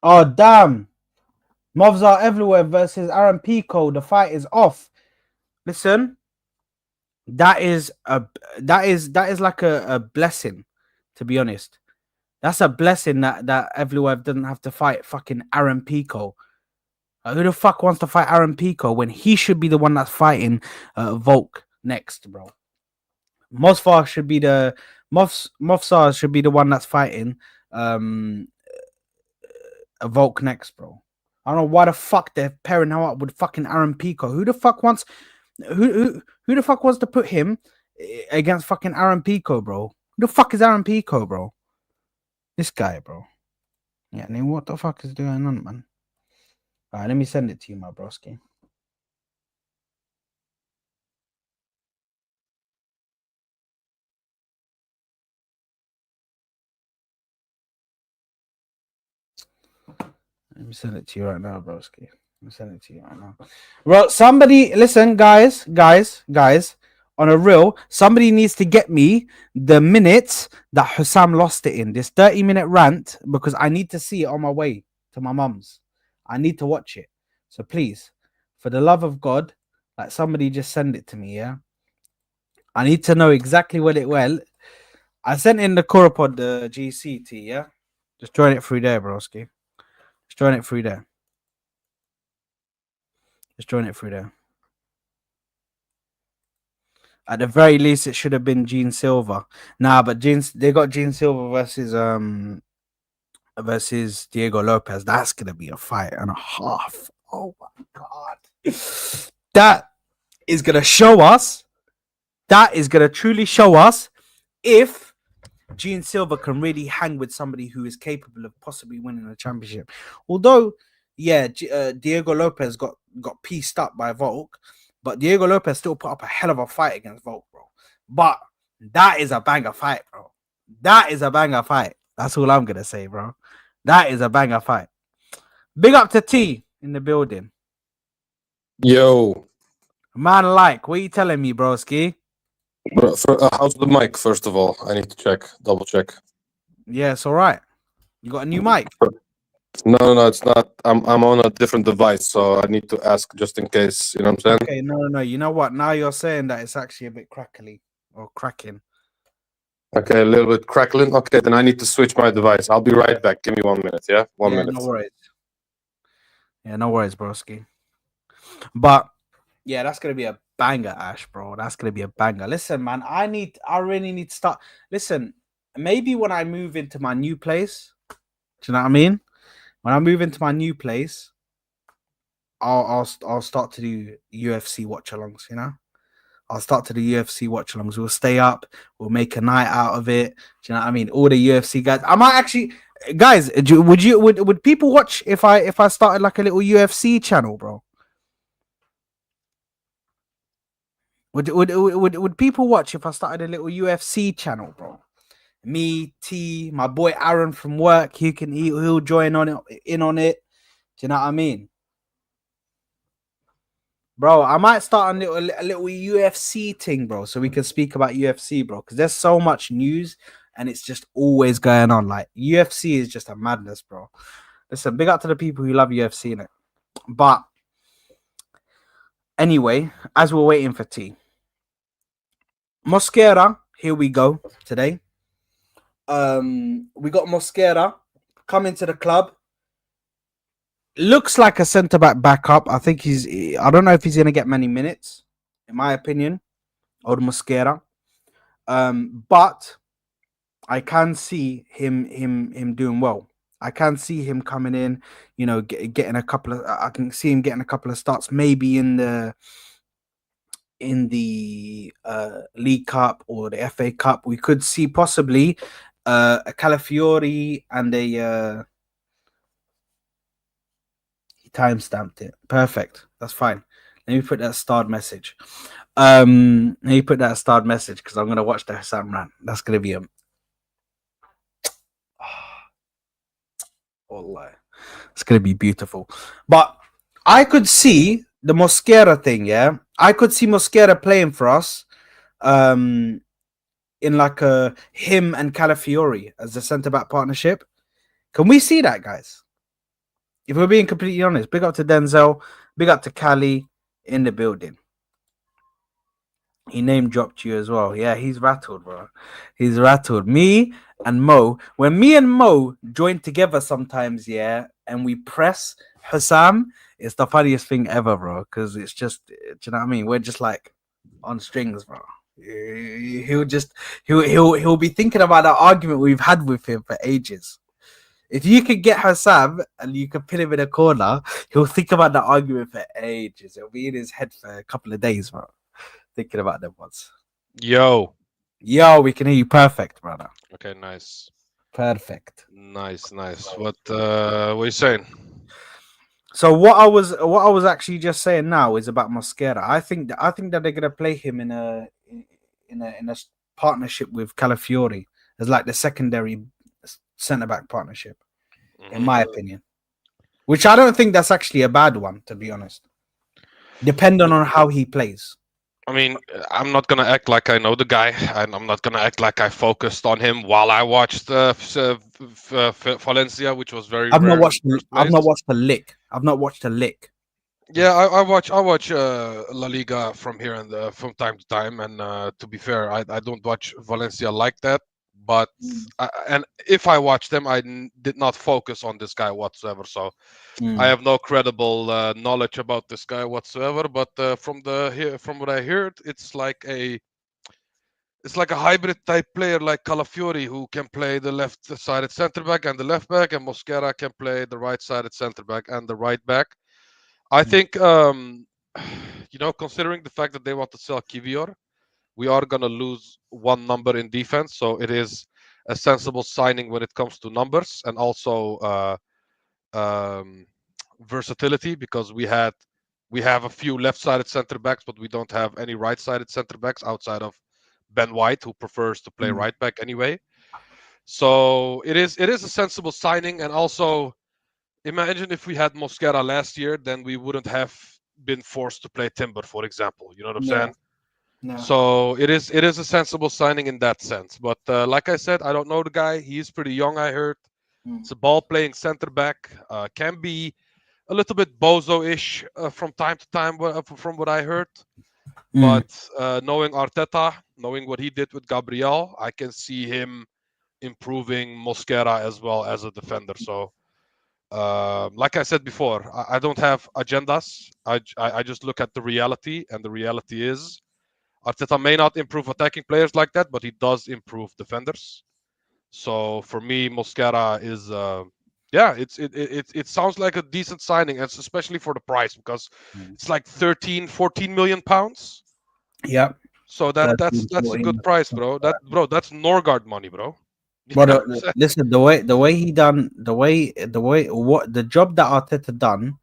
Oh, damn. Mobs are everywhere versus Aaron Pico. The fight is off. Listen, that is like a blessing, to be honest. That's a blessing that everywhere doesn't have to fight fucking Aaron Pico. Who the fuck wants to fight Aaron Pico when he should be the one that's fighting Volk next, bro? Mosfar should be the Mofsar should be the one that's fighting Volk next, bro. I don't know why the fuck they're pairing him up with fucking Aaron Pico. Who the fuck wants who the fuck wants to put him against fucking Aaron Pico, bro? Who the fuck is Aaron Pico, bro? This guy, bro. Yeah, I mean, what the fuck is going on, man? All right, let me send it to you, my broski. Let me send it to you right now, broski. Let me send it to you right now. Well, somebody, listen, guys. On a real, somebody needs to get me the minutes that Hussam lost it in this 30-minute rant because I need to see it on my way to my mum's. I need to watch it. So please, for the love of God, like somebody just send it to me, yeah? I need to know exactly what it well. I sent in the Corapod GCT, yeah? Just join it through there, broski. Just join it through there. Just join it through there. At the very least, it should have been Gene Silva. Nah, but they got Gene Silva versus Diego Lopez. That's gonna be a fight and a half. Oh my god. That is gonna show us. That is gonna truly show us if Gene Silva can really hang with somebody who is capable of possibly winning a championship. Although, yeah, Diego Lopez got pieced up by Volk, but Diego Lopez still put up a hell of a fight against Volk, bro. But that is a banger fight, bro. That is a banger fight. That's all I'm gonna say, bro. That is a banger fight. Big up to T in the building. Yo. Man, like, what are you telling me, broski? Bro, how's the mic, first of all? I need to double check. Yeah, it's all right. You got a new mic? No, it's not. I'm on a different device, so I need to ask just in case. You know what I'm saying? Okay, no. You know what? Now you're saying that it's actually a bit crackly or cracking. Okay, a little bit crackling. Okay, then I need to switch my device. I'll be right back. Give me 1 minute, yeah? One minute. No worries. Yeah, no worries, broski. But yeah, that's gonna be a banger, Ash, bro. That's gonna be a banger. Listen, man, I really need to start. Listen, maybe when I move into my new place, do you know what I mean? When I move into my new place, I'll start to do UFC watch-alongs. You know, I'll start to do UFC watch-alongs. We'll stay up. We'll make a night out of it. Do you know what I mean? All the UFC guys. I might actually, guys. Would people watch if I started like a little UFC channel, bro? Would people watch if I started a little UFC channel, bro? Me, T, my boy Aaron from work, he'll join on it. Do you know what I mean? Bro, I might start a little UFC thing, bro, so we can speak about UFC, bro, because there's so much news and it's just always going on. Like UFC is just a madness, bro. Listen, big up to the people who love UFC in it. But anyway, as we're waiting for T, Mosquera, here we go today. We got Mosquera coming to the club. Looks like a centre back backup. I think I don't know if he's gonna get many minutes, in my opinion, old Mosquera. But I can see him doing well. I can see him coming in, you know, getting a couple of. I can see him getting a couple of starts, maybe in the League Cup or the FA Cup. We could see possibly a Calafiori and a. He timestamped it. Perfect. That's fine. Let me put that starred message. Let me put that starred message because I'm gonna watch the Hussam rant. That's gonna be a. Wallah. It's gonna be beautiful. But I could see the Mosquera thing, yeah. I could see Mosquera playing for us. In like a him and Calafiori as the centre back partnership. Can we see that, guys? If we're being completely honest, big up to Denzel, big up to Cali in the building. He name dropped you as well. Yeah, he's rattled, bro. He's rattled. Me and Mo, when me and Mo join together sometimes, yeah, and we press Hussam, it's the funniest thing ever, bro. Because it's just, do you know what I mean? We're just like on strings, bro. He'll be thinking about that argument we've had with him for ages. If you could get Hassam and you could pin him in a corner, he'll think about that argument for ages. It'll be in his head for a couple of days, bro. Thinking about them ones. Yo. Yo, we can hear you perfect, brother. Okay, nice. Perfect. Nice. What are you saying? So what I was actually just saying now is about Mosquera. I think that they're gonna play him in a partnership with Calafiori as like the secondary centre back partnership, in my Hmm. opinion. Which I don't think that's actually a bad one, to be honest. Depending on how he plays. I mean, I'm not gonna act like I know the guy, and I'm not gonna act like I focused on him while I watched Valencia, which was very I've not rare in the watched. first I've not place. watched a lick. I've not watched a lick. Yeah, I watch La Liga from here and from time to time, and to be fair, I don't watch Valencia like that. But and if I watch them, did not focus on this guy whatsoever. So I Mm, have no credible knowledge about this guy whatsoever. But from what I heard, it's like a hybrid type player like Calafiori, who can play the left-sided center back and the left back, and Mosquera can play the right-sided center back and the right back. I mm, think, considering the fact that they want to sell Kivior, we are gonna lose one number in defense, so it is a sensible signing when it comes to numbers and also um, versatility, because we have a few left-sided center backs, but we don't have any right-sided center backs outside of Ben White, who prefers to play mm, right back anyway. So it is a sensible signing, and also imagine if we had Mosquera last year, then we wouldn't have been forced to play Timber, for example. You know what I'm yeah. saying? No. So it is a sensible signing in that sense. But like I said, I don't know the guy. He is pretty young, I heard. Mm, It's a ball playing center back. Can be a little bit bozo-ish from time to time, from what I heard. mm, But knowing Arteta, knowing what he did with Gabriel, I can see him improving Mosquera as well as a defender. So like I said before, I don't have agendas. I just look at the reality, and the reality is Arteta may not improve attacking players like that, but he does improve defenders. So for me, Mosquera is, yeah, it sounds like a decent signing, and especially for the price, because mm. it's like 13, 14 million pounds. Yep. So that's 13, that's a good 14. price, bro. That's Norgard money, bro. You But know what I'm saying? listen, the way he done the way what the job that Arteta done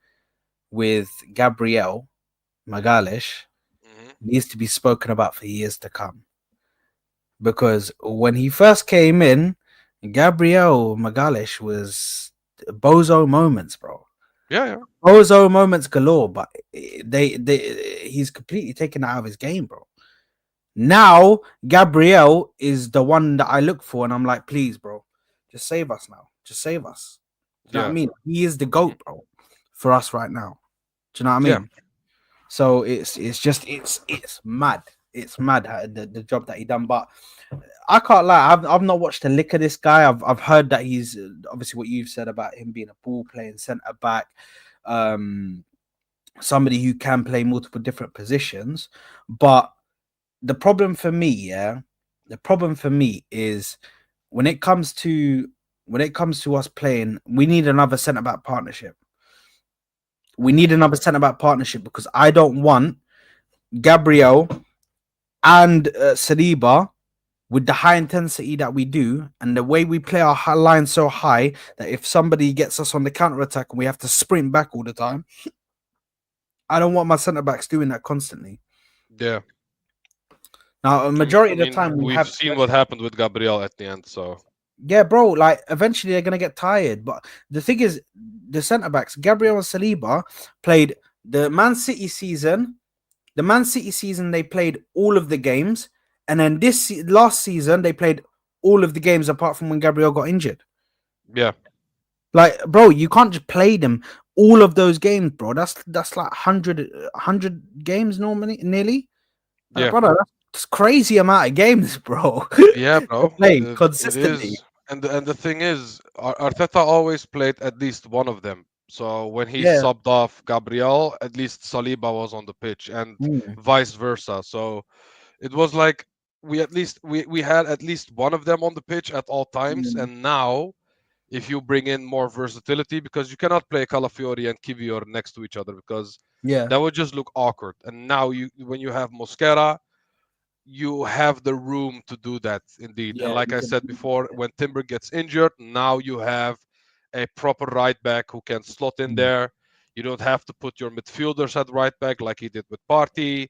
with Gabriel Magalish Hmm. needs to be spoken about for years to come. Because when he first came in, Gabriel Magalish was bozo moments, bro. Yeah, yeah, Bozo moments galore, but he's completely taken out of his game, bro. Now Gabriel is the one that I look for, and I'm like, please, bro, just save us now. Just save us. Do you know what I yeah. mean? He is the Hmm. goat, bro, for us right now. Do you know what I Yeah. mean? So it's mad. It's mad the job that he done. But I can't lie. I've not watched a lick of this guy. I've heard that he's obviously what you've said about him being a ball playing centre back, um, somebody who can play multiple different positions. But the problem for me, yeah, the problem for me is when it comes to us playing, we need another centre back partnership. We need Hmm. another centre back partnership because I don't want Gabriel and Saliba with the high intensity that we do and the way we play our line so high that if somebody gets us on the counter attack and we have to sprint back all the time, I don't want my centre backs doing that constantly. Yeah. Now, a I majority of the mean, time we we've have, seen what happened with Gabriel at the end, so yeah, bro. Like eventually they're gonna get tired. But the thing is, the centre backs, Gabriel and Saliba, played the Man City season. The Man City season they played all of the games, and then last season they played all of the games apart from when Gabriel got injured. yeah, Like, bro, you can't just play them all of those games, bro. That's like 100 games normally, nearly. Like, yeah. brother, that's crazy amount of games, bro, Yeah, to bro. play It consistently. is, and the thing is, Arteta always played at least one of them. So when he Yeah. subbed off Gabriel, at least Saliba was on the pitch, and Mm, vice versa. So it was like we had at least one of them on the pitch at all times. mm, And now, if you bring in more versatility, because you cannot play Calafiori and Kivior next to each other because Yeah. that would just look awkward. And now when you have Mosquera, you have the room to do that indeed. And Yeah. like I said before, when Timber gets injured, now you have a proper right back who can slot in there. You don't have to put your midfielders at right back like he did with Partey.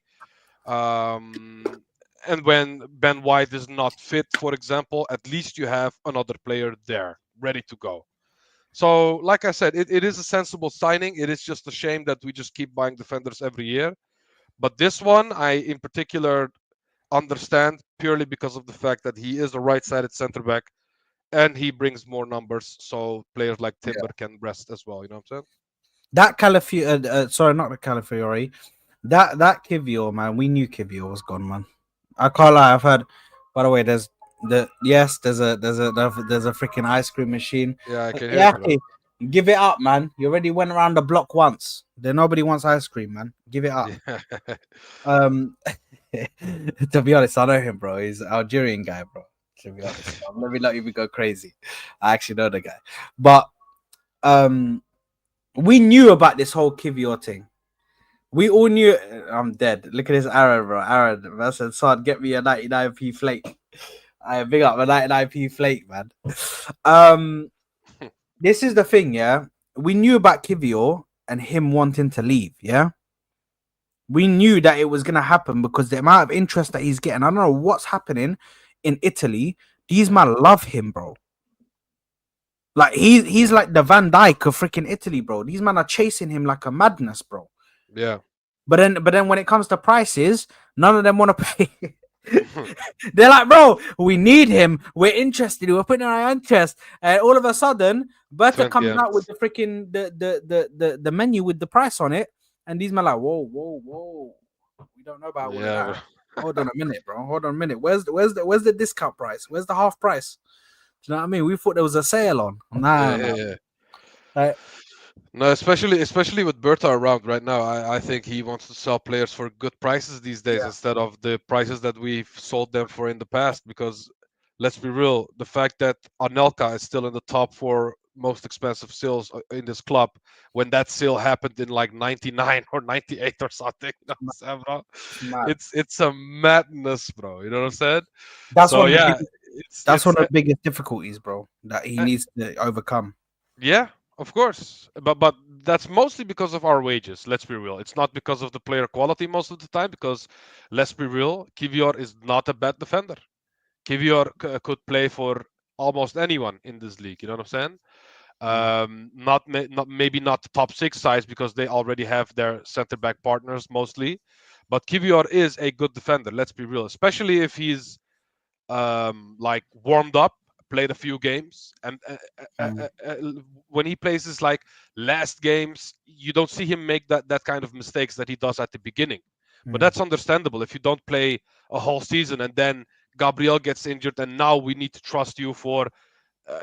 And when Ben White is not fit, for example, at least you have another player there ready to go. So, like I said, it is a sensible signing. It is just a shame that we just keep buying defenders every year. But this one, I in particular understand purely because of the fact that he is a right-sided center back and he brings more numbers, so players like Timber can rest as well. You know what I'm saying? That Calafiori, sorry, not the Calafiori. That Kivior, man, we knew Kivior was gone, man. I can't lie. I've heard. By the way, there's a freaking ice cream machine. Yeah, I can hear Yeah, it, bro. give it up, man. You already went around the block once. Then nobody wants ice cream, man. Give it up. Yeah. To be honest, I know him, bro. He's an Algerian guy, bro. To be honest, let me not even go crazy. I actually know the guy, but we knew about this whole Kivior thing. We all knew. I'm dead. Look at this Aaron, bro. Aaron, I said, son, get me a 99p flake. I big up a 99p flake, man. This is the thing, yeah. We knew about Kivior and him wanting to leave, yeah. We knew that it was gonna happen because the amount of interest that he's getting. I don't know what's happening in Italy. These men love him, bro. Like he's like the Van Dijk of freaking Italy, bro. These men are chasing him like a madness, bro. Yeah. But then when it comes to prices, none of them want to pay. They're like, bro, we need him. We're interested. We're putting our interest. And all of a sudden, Berta comes out with the freaking the menu with the price on it. And these men are like, whoa. We don't know about all of that. Hold on a minute, bro. Hold on a minute. Where's the discount price? Where's the half price? Do you know what I mean? We thought there was a sale on. Nah. No, especially with Berta around right now, I think he wants to sell players for good prices these days instead of the prices that we've sold them for in the past. Because let's be real, the fact that Anelka is still in the top 4 most expensive sales in this club, when that sale happened in like 99 or 98 or something, you know, bro? It's a madness, bro. You know what I'm saying? That's so one. Yeah, that's one of the biggest difficulties, bro, that he needs to overcome. Yeah, of course, but that's mostly because of our wages. Let's be real. It's not because of the player quality most of the time. Because let's be real, Kivior is not a bad defender. Kivior could play for almost anyone in this league. You know what I'm saying? Not maybe not the top 6 sides because they already have their center back partners mostly. But Kivior is a good defender. Let's be real, especially if he's like warmed up, played a few games, and when he plays his like last games, you don't see him make that kind of mistakes that he does at the beginning. But that's understandable if you don't play a whole season and then Gabriel gets injured and now we need to trust you for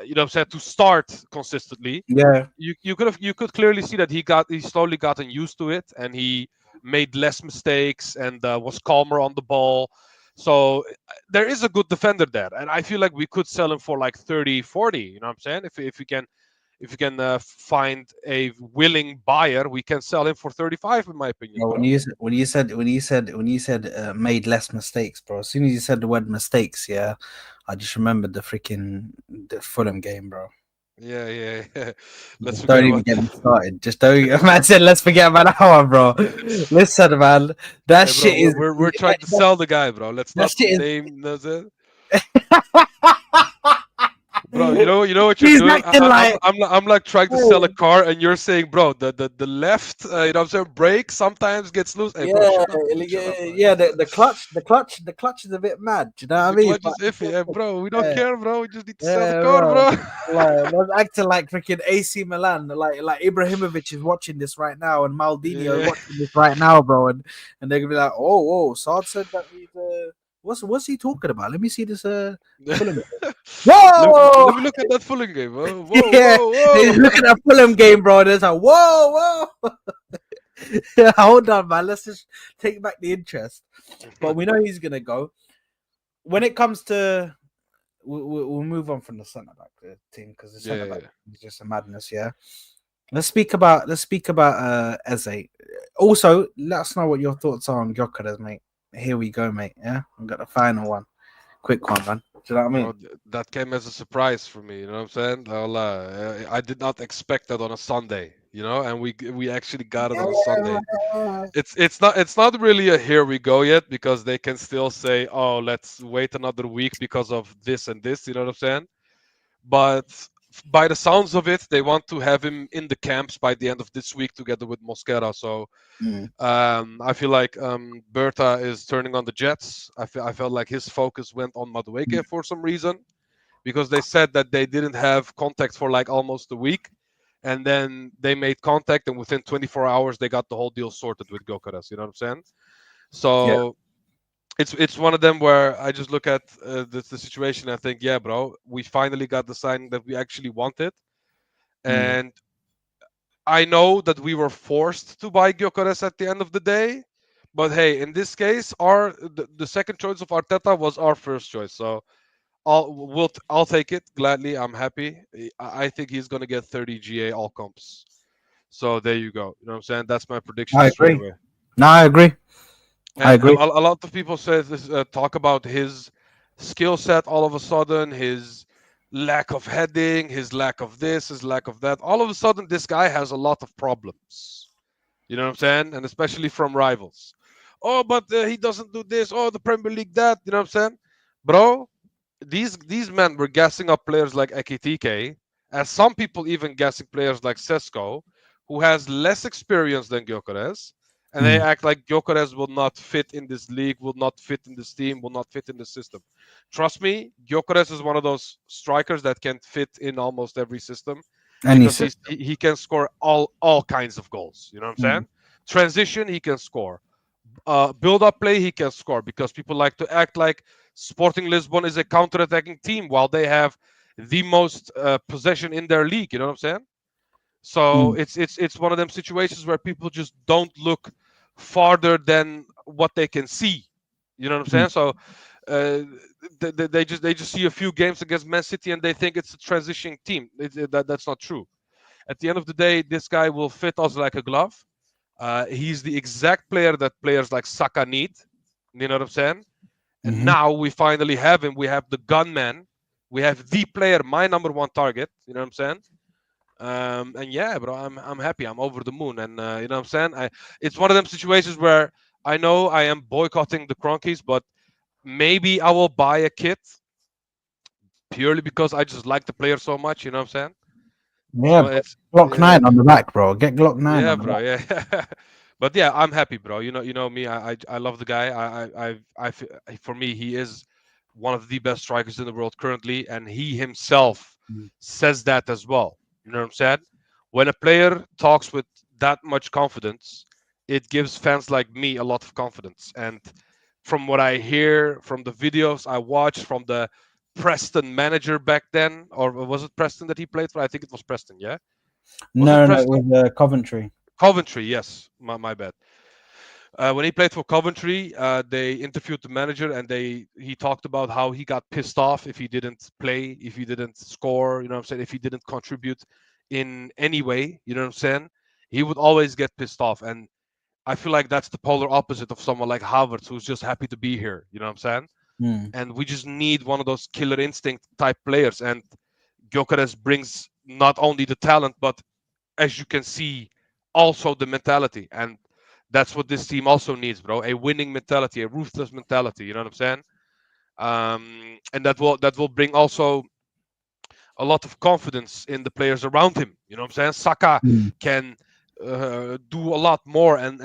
you know what I'm saying, to start consistently. Yeah, you could clearly see that he slowly gotten used to it and he made less mistakes and was calmer on the ball. So there is a good defender there, and I feel like we could sell him for like 30, 40. You know what I'm saying? If we can find a willing buyer, we can sell him for 35, in my opinion. when you said made less mistakes, bro. As soon as you said the word mistakes, yeah, I just remembered the Fulham game, bro. Yeah. Let's Don't forget even about get me that. started. Just don't. Man said, let's forget about that one, bro. Listen, man, that Hey, shit bro, is. we're trying to sell the guy, bro. Let's That not shit is. name. That's it. Bro, you know what you're He's doing. acting like. I'm like trying to sell a car, and you're saying, bro, the left, you know what I'm saying, brake sometimes gets loose. Hey, bro, Yeah, shut up, bro. Shut up, bro. yeah. The clutch is a bit mad. Do you know what I The mean? clutch is iffy, hey, bro. We don't Yeah, care, bro. We just need to sell the yeah, car, bro. bro. Like, was acting like freaking AC Milan, like Ibrahimovic is watching this right now, and Maldini is Yeah. watching this right now, bro, and they're gonna be like, oh, Saad said that he's what's he talking about? Let me see this Fulham. Let Whoa! me look at that Fulham game. Whoa, Yeah, whoa. look at that Fulham game, bro. There's like, whoa. Hold on, man. Let's just take back the interest. But we know he's gonna go. When it comes to we'll move on from the centre back team because the centre back Yeah. is just a madness. Yeah. Let's speak about Eze. Also, let us know what your thoughts are on Gyokeres, mate. Here we go, mate. Yeah, we got the final one. Quick one, man. Do you know what I Bro, mean? that came as a surprise for me. You know what I'm saying? I did not expect that on a Sunday. You know, and we actually got it on a Sunday. It's not really a here we go yet because they can still say, oh, let's wait another week because of this and this. You know what I'm saying? But by the sounds of it, they want to have him in the camps by the end of this week together with Mosquera. So Mm. I feel like Berta is turning on the Jets. I felt like his focus went on Madueke for some reason because they said that they didn't have contact for like almost a week. And then they made contact, and within 24 hours, they got the whole deal sorted with Gyokeres. You know what I'm saying? Yeah. So it's one of them where I just look at the situation and I think, yeah, bro, we finally got the sign that we actually wanted. Mm. And I know that we were forced to buy Gyokeres at the end of the day. But hey, in this case, the second choice of Arteta was our first choice. So I'll take it gladly. I'm happy. I think he's gonna get 30 GA all comps. So there you go. You know what I'm saying? That's my prediction I straight agree. away. No, I agree. I And agree. a lot of people say this, talk about his skill set all of a sudden, his lack of heading, his lack of this, his lack of that. All of a sudden, this guy has a lot of problems. You know what I'm saying? And especially from rivals. Oh, but he doesn't do this. Oh, the Premier League that. You know what I'm saying? Bro, these men were gassing up players like Ekitike, and some people even gassing players like Sesko, who has less experience than Gyökeres, and they Mm. act like Gyökeres will not fit in this league, will not fit in this team, will not fit in the system. Trust me, Gyökeres is one of those strikers that can fit in almost every system Any because system. he can score all kinds of goals. You know what I'm Mm. saying? Transition, he can score. Build-up play, he can score because people like to act like Sporting Lisbon is a counter-attacking team while they have the most possession in their league. You know what I'm saying? So Mm. it's one of them situations where people just don't look farther than what they can see. You know what I'm Mm. saying? So uh, they just see a few games against Man City and they think it's a transitioning team. That's not true. At the end of the day, this guy will fit us like a glove. He's the exact player that players like Saka need. You know what I'm saying? And Mm-hmm. now we finally have him. We have the gunman. We have the player, my number one target. You know what I'm saying? And yeah, bro, I'm happy. I'm over the moon. And you know what I'm saying? It's one of them situations where I know I am boycotting the Cronkies, but maybe I will buy a kit purely because I just like the player so much. You know what I'm saying? Yeah, So bro. it's Glock yeah, 9 on the back, bro. Get Glock 9 yeah, on the bro. back. Yeah. But yeah, I'm happy, bro. You know me. I love the guy. For me, he is one of the best strikers in the world currently, and he himself Mm. says that as well. You know what I'm saying? When a player talks with that much confidence, it gives fans like me a lot of confidence. And from what I hear, from the videos I watched, from the Preston manager back then, or was it Preston that he played for? I think it was Preston. Yeah, was it No, no, it Preston? was Coventry. Coventry, yes, my bad. When he played for Coventry, they interviewed the manager and he talked about how he got pissed off if he didn't play, if he didn't score, you know what I'm saying, if he didn't contribute in any way, you know what I'm saying. He would always get pissed off, and I feel like that's the polar opposite of someone like Havertz, who's just happy to be here, you know what I'm saying. Mm. And we just need one of those killer instinct type players, and Gyokeres brings not only the talent, but as you can see, also the mentality. And that's what this team also needs, bro. A winning mentality, a ruthless mentality. You know what I'm saying? And that will bring also a lot of confidence in the players around him. You know what I'm saying? Saka Mm. can do a lot more, and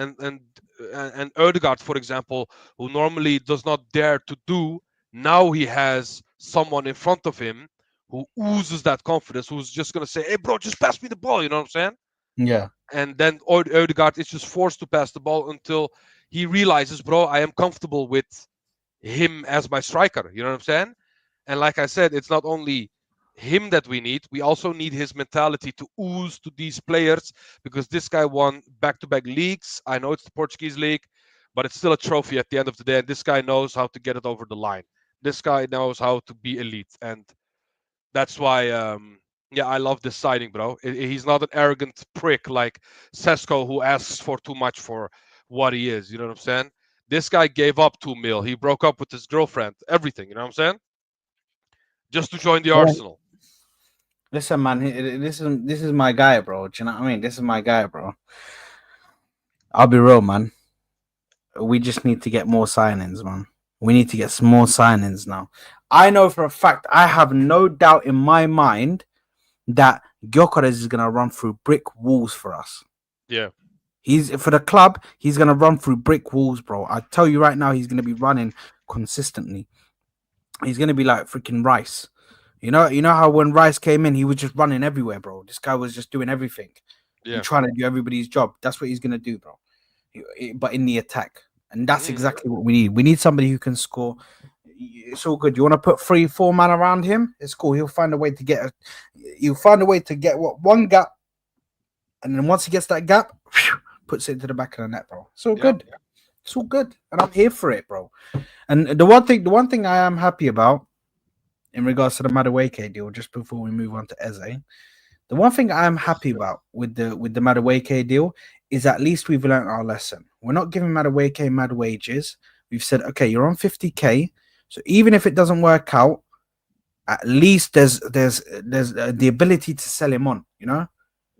Odegaard, for example, who normally does not dare to do, now he has someone in front of him who oozes that confidence, who's just gonna say, "Hey, bro, just pass me the ball." You know what I'm saying? Yeah. And then Odegaard is just forced to pass the ball until he realizes, bro, I am comfortable with him as my striker. You know what I'm saying? And like I said, it's not only him that we need, we also need his mentality to ooze to these players because this guy won back-to-back leagues. I know it's the Portuguese league, but it's still a trophy at the end of the day, and this guy knows how to get it over the line. This guy knows how to be elite, and that's why. Yeah, I love this signing, bro. He's not an arrogant prick like Sesko, who asks for too much for what he is. You know what I'm saying? This guy gave up 2 mil. He broke up with his girlfriend. Everything. You know what I'm saying? Just to join the Arsenal. Listen, man, this is my guy, bro. Do you know what I mean? This is my guy, bro. I'll be real, man. We just need to get more signings, man. We need to get some more signings now. I know for a fact, I have no doubt in my mind that Gyokeres is gonna run through brick walls for us. Yeah. He's for the club, he's gonna run through brick walls, bro. I tell you right now, he's gonna be running consistently. He's gonna be like freaking Rice. You know how when Rice came in, he was just running everywhere, bro. This guy was just doing everything. Yeah. And trying to do everybody's job. That's what he's gonna do, bro. But in the attack. And that's exactly what we need. We need somebody who can score. It's all good. You want to put 3-4 man around him? It's cool. He'll find a way to get one gap, and then once he gets that gap, puts it into the back of the net, bro. It's all good. It's all good, and I'm here for it, bro. And the one thing I am happy about in regards to the Madueke deal, just before we move on to Eze, the one thing I am happy about with the Madueke deal is at least we've learned our lesson. We're not giving Madueke mad wages. We've said, okay, you're on 50k, so even if it doesn't work out, at least there's the ability to sell him on. You know,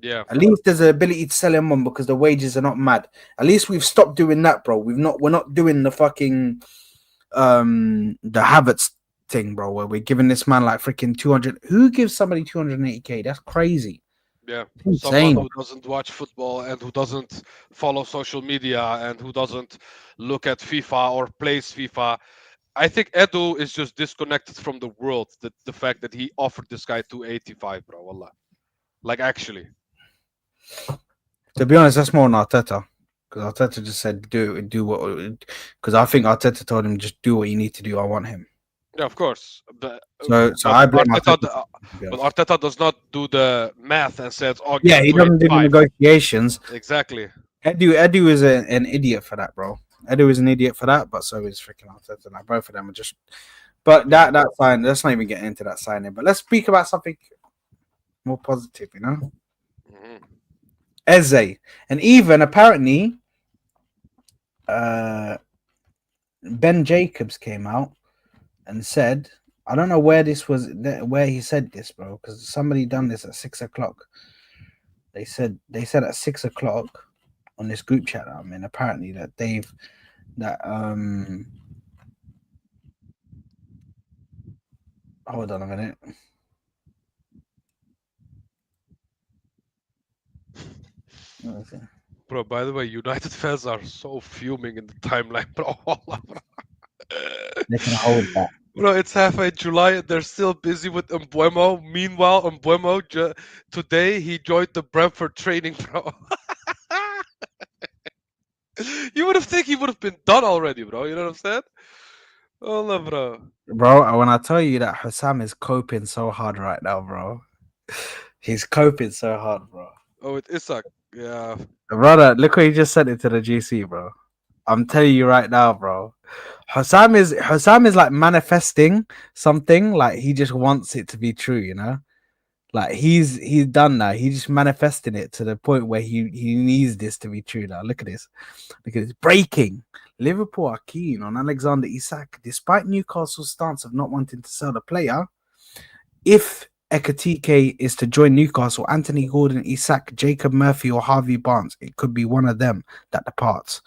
Yeah. at least there's the ability to sell him on because the wages are not mad. At least we've stopped doing that, bro. We're not doing the fucking the Havertz thing, bro, where we're giving this man like freaking 200. Who gives somebody 280k? That's crazy. Yeah, Insane. someone who doesn't watch football and who doesn't follow social media and who doesn't look at FIFA or plays FIFA. I think Edu is just disconnected from the world. The fact that he offered this guy 285, bro. Wallah. Like actually. To be honest, that's more on Arteta. Because Arteta just said do what, because I think Arteta told him just do what you need to do. I want him. Yeah, of course. So I blame Arteta. But Arteta does not do the math and says, "Oh, yeah, he doesn't do the negotiations." Exactly. Edu is an idiot for that, bro. Edu is an idiot for that, but so is freaking Arteta. Like both of them are just. But that sign, let's not even get into that signing. But let's speak about something more positive, you know. Eze, and even apparently, Ben Jacobs came out and said, I don't know where this was, where he said this, bro, because somebody done this at 6 o'clock. They said at 6 o'clock on this group chat I'm in, apparently that hold on a minute. Bro, by the way, United fans are so fuming in the timeline, bro. They can hold that. Bro, it's halfway July and they're still busy with Mbuemo. Meanwhile, Mbuemo today he joined the Brentford training, bro. You would have think he would have been done already, bro. You know what I'm saying? Oh, bro. Bro, when I tell you that Hussam is coping so hard right now, bro. He's coping so hard, bro. Oh, it is yeah. Brother, look what he just sent it to the GC, bro. I'm telling you right now, bro. Hussam is like manifesting something, like he just wants it to be true, you know? Like he's done now. He's just manifesting it to the point where he needs this to be true now. Look at this. Look at this. Breaking. Liverpool are keen on Alexander Isak, despite Newcastle's stance of not wanting to sell the player. If Ekatike is to join Newcastle, Anthony Gordon, Isak, Jacob Murphy, or Harvey Barnes, it could be one of them that departs.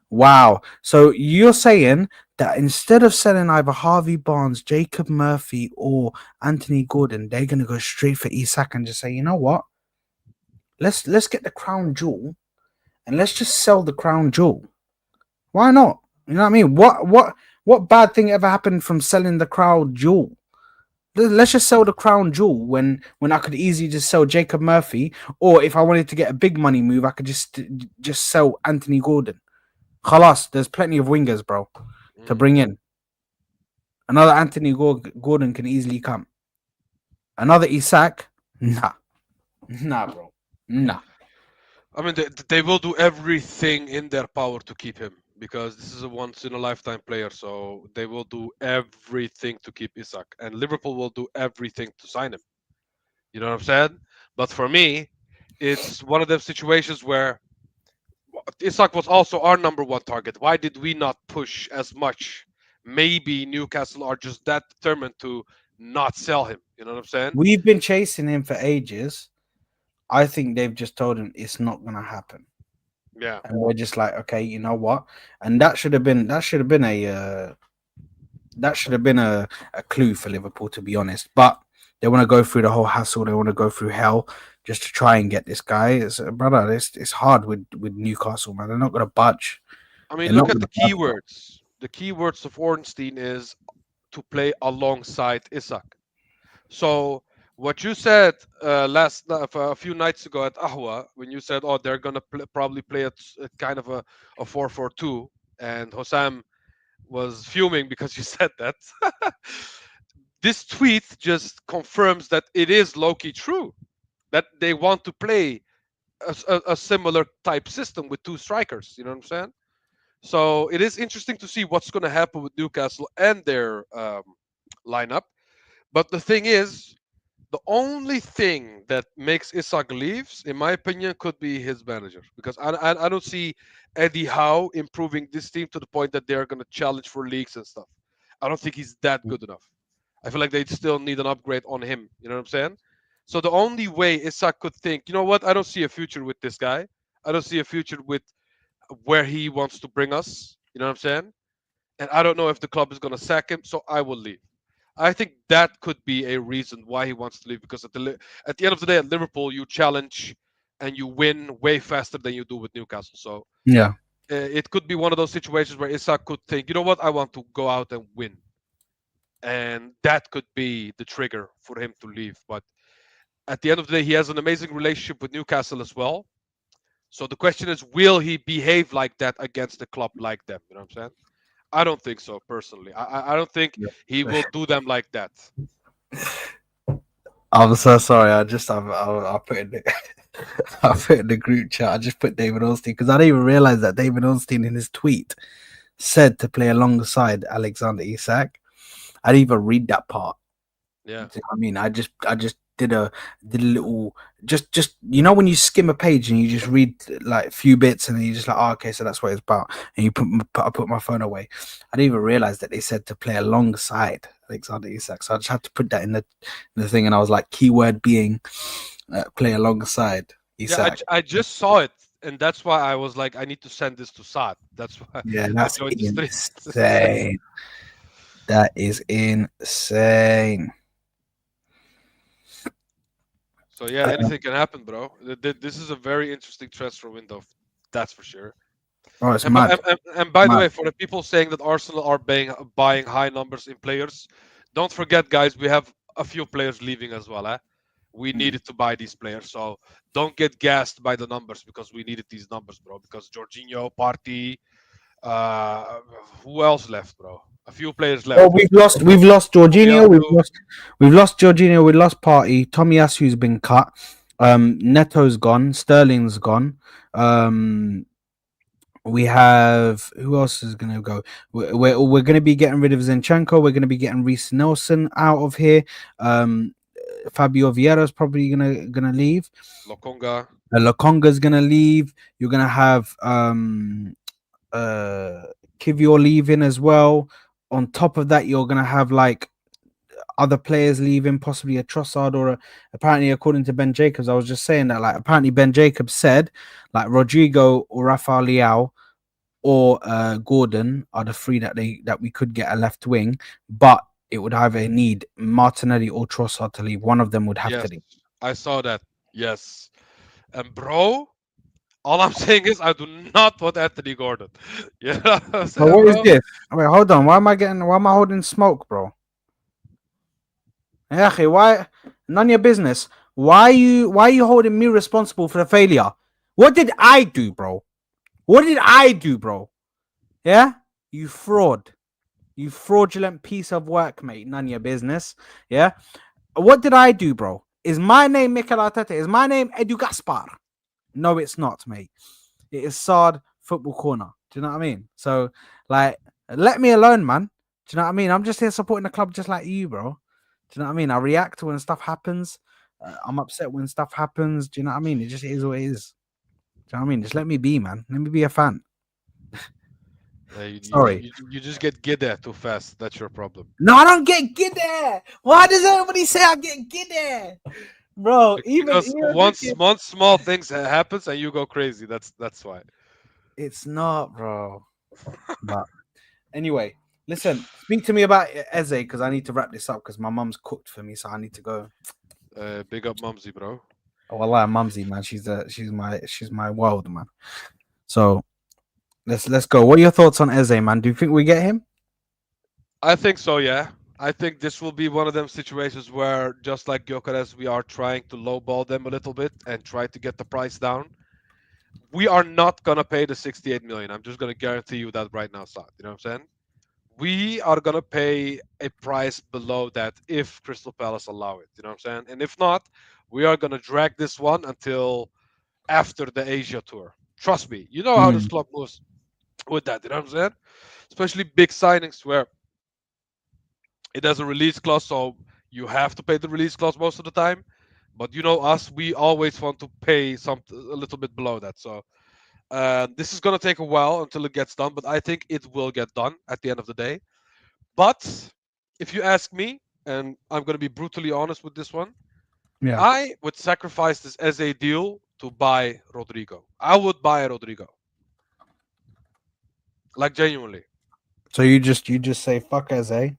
Wow. So you're saying that instead of selling either Harvey Barnes, Jacob Murphy, or Anthony Gordon, they're gonna go straight for Isak and just say, you know what? Let's get the crown jewel and let's just sell the crown jewel. Why not? You know what I mean? What bad thing ever happened from selling the crown jewel? Let's just sell the crown jewel when I could easily just sell Jacob Murphy, or if I wanted to get a big money move, I could just sell Anthony Gordon. Khalas, there's plenty of wingers, bro, to bring in. Another Anthony Gordon can easily come. Another Isak, nah, bro, nah. I mean, they will do everything in their power to keep him. because this is a once in a lifetime player. So they will do everything to keep Isak, and Liverpool will do everything to sign him. You know what I'm saying? But for me, it's one of those situations where Isak was also our number one target. Why did we not push as much? Maybe Newcastle are just that determined to not sell him. You know what I'm saying? We've been chasing him for ages. I think they've just told him it's not gonna happen, Yeah. and we're just like, okay, you know what? And that should have been a clue for Liverpool, to be honest. But they want to go through the whole hassle. They want to go through hell just to try and get this guy. Brother, it's hard with Newcastle, man. They're not gonna budge. I mean, They're not look at the gonna budge, bro. keywords. The keywords of Ornstein is to play alongside Isak. So what you said a few nights ago at Ahwa, when you said, "Oh, they're gonna probably play a kind of a 4-4-2," and Hossam was fuming because you said that. This tweet just confirms that it is low-key true that they want to play a similar type system with two strikers. You know what I'm saying? So it is interesting to see what's going to happen with Newcastle and their lineup. But the thing is, the only thing that makes Isak leaves, in my opinion, could be his manager, because I don't see Eddie Howe improving this team to the point that they're going to challenge for leagues and stuff. I don't think he's that good enough. I feel like they still need an upgrade on him. You know what I'm saying? So the only way Isak could think, you know what, I don't see a future with this guy. I don't see a future with where he wants to bring us. You know what I'm saying? And I don't know if the club is going to sack him, so I will leave. I think that could be a reason why he wants to leave, because at the end of the day, at Liverpool, you challenge and you win way faster than you do with Newcastle. So Yeah. it could be one of those situations where Isak could think, you know what, I want to go out and win. And that could be the trigger for him to leave. But at the end of the day, he has an amazing relationship with Newcastle as well. So the question is, will he behave like that against the club like them? You know what I'm saying? I don't think so, personally. I don't think he will do them like that. I'm so sorry. I put in the I put in the group chat. I just put David Ornstein because I didn't even realize that David Ornstein in his tweet said to play alongside Alexander Isak. I didn't even read that part. Yeah. I mean, I just did a little just you know when you skim a page and you just read like a few bits and then you just like, oh, okay, so that's what it's about, and I put my phone away. I didn't even realize that they said to play alongside Alexander Isak, so I just had to put that in the thing, and I was like, keyword being play alongside Isak. Yeah, I just saw it, and that's why I was like, I need to send this to Saad. That's why Yeah, I that's joined the stream. insane. That is insane. So yeah, anything can happen, bro. This is a very interesting transfer window, that's for sure. Oh, it's And mad. by the Mad. way, for the people saying that Arsenal are buying high numbers in players, don't forget, guys, we have a few players leaving as well. We needed to buy these players, so don't get gassed by the numbers, because we needed these numbers, bro. Because Jorginho, Partey, uh, who else left, bro? A few players Oh, left. we've lost Jorginho, Tomiyasu, we've lost Jorginho, we lost Party. Tomiyasu's been cut. Neto's gone. Sterling's gone. We have who else is gonna go? We're gonna be getting rid of Zinchenko. We're gonna be getting Reece Nelson out of here. Fabio Vieira's probably gonna leave. Lokonga. Lokonga's gonna leave. You're gonna have Kivior leaving as well. On top of that, you're gonna have like other players leaving, possibly a Trossard apparently, according to Ben Jacobs, I was just saying that like apparently Ben Jacobs said like Rodrigo or Rafael Leao or Gordon are the three that we could get a left wing, but it would either need Martinelli or Trossard to leave. One of them would have to leave. I saw that. Yes, and bro, all I'm saying is I do not want Anthony Gordon. You know what I'm saying, What is bro? this? Wait, hold on. Why am I holding smoke, bro? Yeah, okay, why? None of your business. Why are you holding me responsible for the failure? What did I do, bro? What did I do, bro? Yeah? You fraud. You fraudulent piece of work, mate. None of your business. Yeah? What did I do, bro? Is my name Mikel Arteta? Is my name Edu Gaspar? No, it's not, mate. It is Sard Football Corner. Do you know what I mean? So, like, let me alone, man. Do you know what I mean? I'm just here supporting the club just like you, bro. Do you know what I mean? I react when stuff happens. I'm upset when stuff happens. Do you know what I mean? It just is what it is. Do you know what I mean? Just let me be, man. Let me be a fan. Sorry. You just get giddy too fast. That's your problem. No, I don't get giddy. Why does everybody say I get giddy? Bro, Because once small things happens and you go crazy. That's why. it's not, bro. But anyway, listen, speak to me about Eze because I need to wrap this up because my mum's cooked for me, so I need to go. Big up, Mumsy, bro. Oh, Allah, mumsy, man. She's my world, man. So let's go. What are your thoughts on Eze, man? Do you think we get him? I think so, yeah. I think this will be one of them situations where, just like Gyokeres, we are trying to lowball them a little bit and try to get the price down. We are not gonna pay the 68 million. I'm just gonna guarantee you that right now, Saad. You know what I'm saying? We are gonna pay a price below that if Crystal Palace allow it. You know what I'm saying? And if not, we are gonna drag this one until after the Asia tour. Trust me, you know how this club moves with that. You know what I'm saying? Especially big signings where it has a release clause, so you have to pay the release clause most of the time. But you know us, we always want to pay a little bit below that. So this is gonna take a while until it gets done, but I think it will get done at the end of the day. But if you ask me, and I'm gonna be brutally honest with this one, Yeah. I would sacrifice this as a deal to buy Rodrigo. I would buy Rodrigo, like genuinely. So you just say fuck Eze.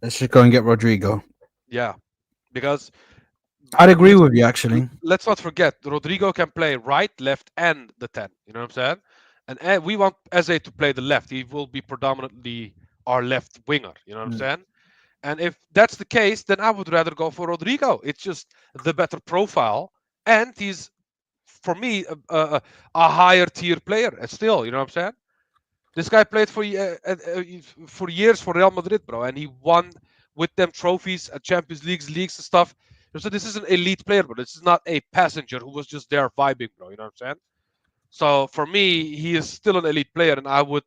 Let's just go and get Rodrigo. Yeah, because I'd agree with you actually. let's not forget Rodrigo can play right, left, and the 10. You know what I'm saying? And we want Eze to play the left. He will be predominantly our left winger. You know what I'm saying? And if that's the case, then I would rather go for Rodrigo. It's just the better profile, and he's, for me, a higher tier player. Still, you know what I'm saying? This guy played for years for Real Madrid, bro, and he won with them trophies at Champions leagues and stuff. So this is an elite player, but this is not a passenger who was just there vibing, bro. You know what I'm saying? So for me, he is still an elite player, and I would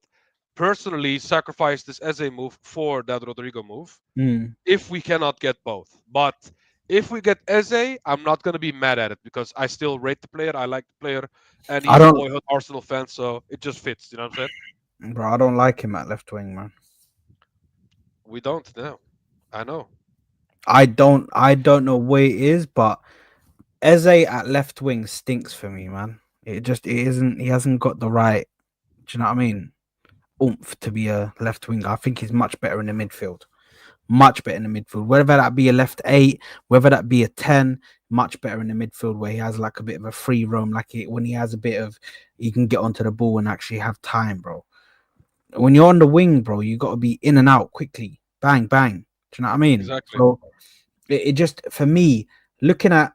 personally sacrifice this as a move for that Rodrigo move if we cannot get both. But if we get Eze, I'm not going to be mad at it because I still rate the player. I like the player, and he's a boyhood Arsenal fan, so it just fits. You know what I'm saying? Bro, I don't like him at left wing, man. We don't know. I know. I don't know where it is, but Eze at left wing stinks for me, man. It isn't. He hasn't got the right. Do you know what I mean? Oomph to be a left winger. I think he's much better in the midfield. Much better in the midfield. Whether that be a left 8, whether that be a 10, much better in the midfield where he has like a bit of a free roam, when he has a bit of, he can get onto the ball and actually have time, bro. When you're on the wing, bro, you got to be in and out quickly. Bang, bang. Do you know what I mean? Exactly. So it just, for me, looking at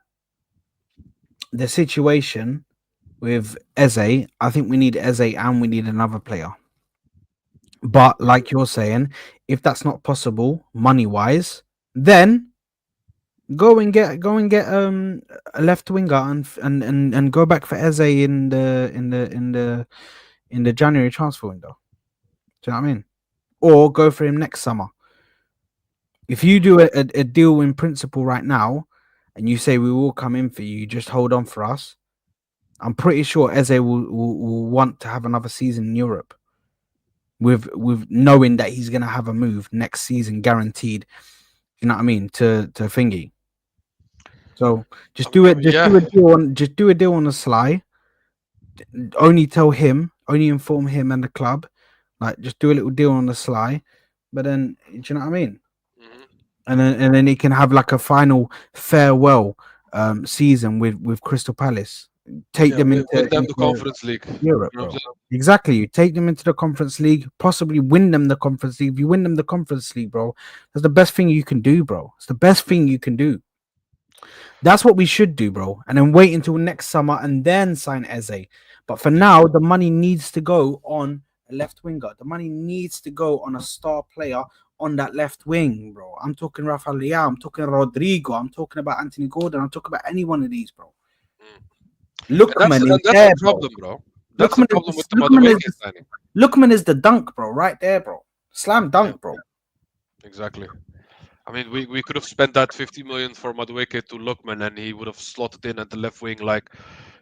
the situation with Eze, I think we need Eze and we need another player. But like you're saying, if that's not possible money wise, then go and get a left winger and go back for Eze in the January transfer window. Do you know what I mean? Or go for him next summer. If you do a deal in principle right now, and you say we will come in for you, just hold on for us. I'm pretty sure Eze will want to have another season in Europe. With knowing that he's gonna have a move next season guaranteed, you know what I mean, to Thingy. So just do it. Just do a deal on the sly. Only inform him and the club. Like just do a little deal on the sly. But then, do you know what I mean? And then he can have like a final farewell season with Crystal Palace. Take them into the Conference League. Europe, bro. Exactly. You take them into the Conference League, possibly win them the Conference League. If you win them the Conference League, bro, that's the best thing you can do, bro. It's the best thing you can do. That's what we should do, bro. And then wait until next summer and then sign Eze. But for now, the money needs to go on a left winger. The money needs to go on a star player on that left wing, bro. I'm talking Rafael Leao. I'm talking Rodrigo. I'm talking about Anthony Gordon. I'm talking about any one of these, bro. Look, man, that's the problem, bro. That's the Lookman problem is with the Lookman Madueke is signing. Lookman is the dunk, bro, right there, bro. Slam dunk, bro. Exactly. I mean, we could have spent that 50 million for Madueke to Lookman, and he would have slotted in at the left wing like,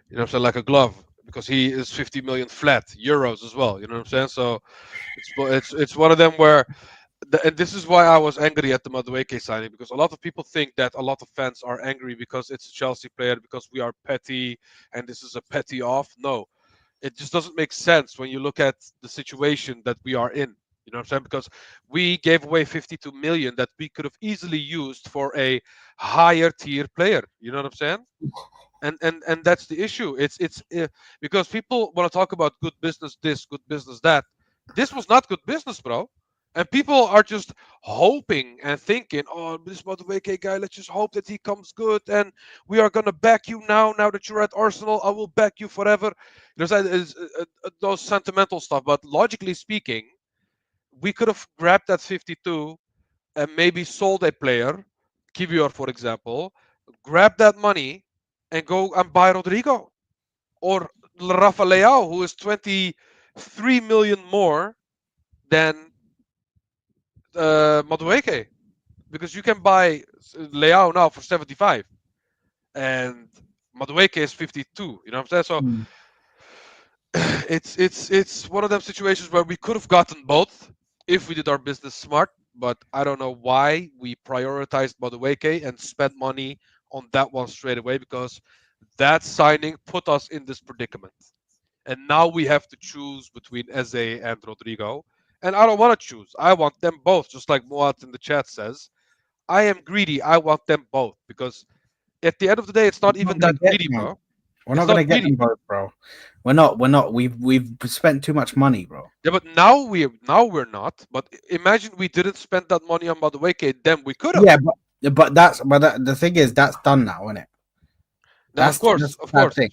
you know, what I'm saying, like a glove, because he is 50 million flat euros as well. You know what I'm saying? So it's one of them where, and this is why I was angry at the Madueke signing, because a lot of people think that a lot of fans are angry because it's a Chelsea player, because we are petty and this is a petty off. No, it just doesn't make sense when you look at the situation that we are in. You know what I'm saying? Because we gave away 52 million that we could have easily used for a higher tier player. You know what I'm saying? And that's the issue. It's because people want to talk about good business this, good business that. This was not good business, bro. And people are just hoping and thinking, oh, this Madueke guy, let's just hope that he comes good, and we are gonna back you now. Now that you're at Arsenal, I will back you forever. There's those sentimental stuff, but logically speaking, we could have grabbed that 52 and maybe sold a player, Kivior, for example, grab that money and go and buy Rodrigo or Rafa Leao, who is 23 million more than Madueke, because you can buy Leao now for 75 and Madueke is 52. You know what I'm saying? So Mm. it's one of them situations where we could have gotten both if we did our business smart, but I don't know why we prioritized Madueke and spent money on that one straight away, because that signing put us in this predicament. And now we have to choose between Eze and Rodrigo. And I don't want to choose. I want them both, just like Muat in the chat says. I am greedy. I want them both, because at the end of the day, it's not We're not even gonna that get greedy, them. bro. We're It's not not gonna get greedy. them both, bro. We're not. We're not. We've spent too much money, bro. Yeah, but now we're not. But imagine we didn't spend that money on Madueke, then we could have. Yeah, but the thing is that's done now, isn't it? Now, of course, That's the of bad course. thing.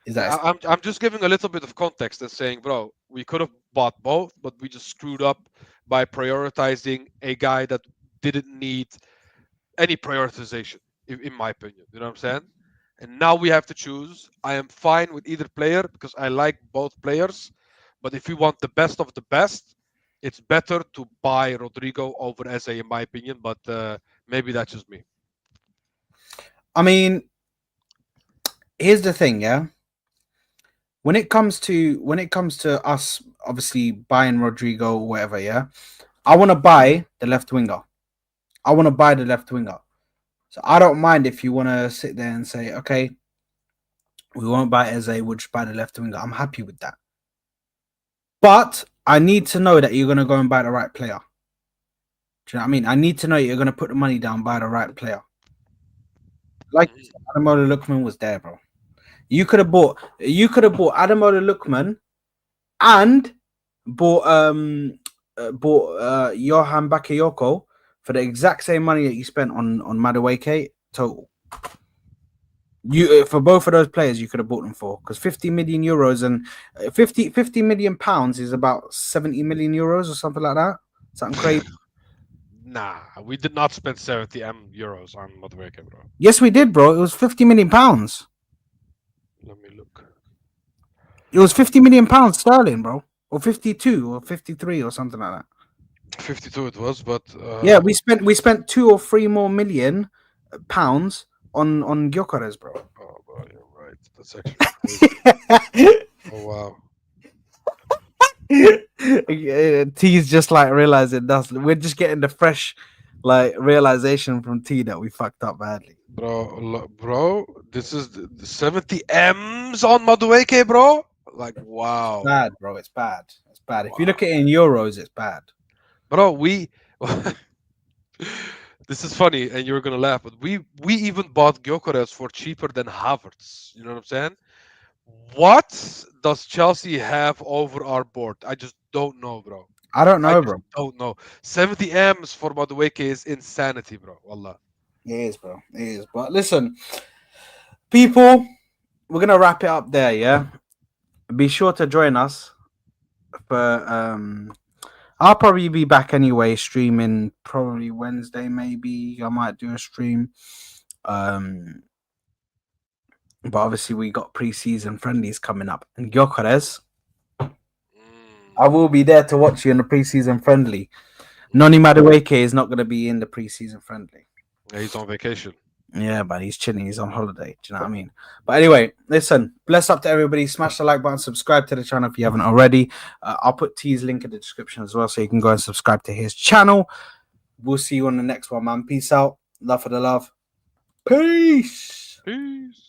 Is that it's, I'm just giving a little bit of context and saying, bro, we could have bought both, but we just screwed up by prioritizing a guy that didn't need any prioritization, in my opinion. You know what I'm saying? And now we have to choose. I am fine with either player because I like both players. But if we want the best of the best, it's better to buy Rodrigo over Eze, in my opinion. But maybe that's just me. I mean, here's the thing, yeah. When it comes to us, obviously buying Rodrigo or whatever, yeah. I want to buy the left winger. I want to buy the left winger. So I don't mind if you want to sit there and say, okay, we won't buy Eze, we'll just buy the left winger. I'm happy with that. But I need to know that you're going to go and buy the right player. Do you know what I mean? I need to know you're going to put the money down, buy the right player. Like Ademola Lookman was there, bro. You could have bought Ademola Lookman and bought Johan Bakayoko for the exact same money that you spent on Madueke total. You for both of those players, you could have bought them for, because 50 million euros and 50 million pounds is about 70 million euros or something like that. Something crazy. Nah, we did not spend 70 euros on Madueke, bro. Yes, we did, bro. It was 50 million pounds. Let me look. It was 50 million pounds sterling, bro, or 52 or 53 or something like that. 52 it was, but Yeah, we spent 2 or 3 more million pounds on Gyokeres, bro. oh, bro, you're right. That's actually crazy. Oh wow. T's just like realizing that's we're just getting the fresh like realization from T that we fucked up badly. Bro, this is the 70 M's on Madueke, bro. Like, wow. Bad, bro. It's bad. It's bad. If you Wow. look at it in euros, it's bad. Bro, we this is funny and you're gonna laugh, but we even bought Gyokeres for cheaper than Havertz. You know what I'm saying? What does Chelsea have over our board? I just don't know, bro. I don't I know, just bro. don't know. 70 M's for Madueke is insanity, bro. Wallah. It is, bro. It is. But listen, people, we're gonna wrap it up there. Yeah. Be sure to join us for I'll probably be back anyway, streaming probably Wednesday, maybe. I might do a stream. Um But obviously, we got pre-season friendlies coming up. And Gyokeres, Mm. I will be there to watch you in the pre-season friendly. Noni Madueke is not going to be in the pre-season friendly. Yeah, he's on vacation. Yeah, but he's chilling. He's on holiday. Do you know what I mean? But anyway, listen. Bless up to everybody. Smash the like button. Subscribe to the channel if you haven't already. I'll put T's link in the description as well, so you can go and subscribe to his channel. We'll see you on the next one, man. Peace out. Love for the love. Peace. Peace.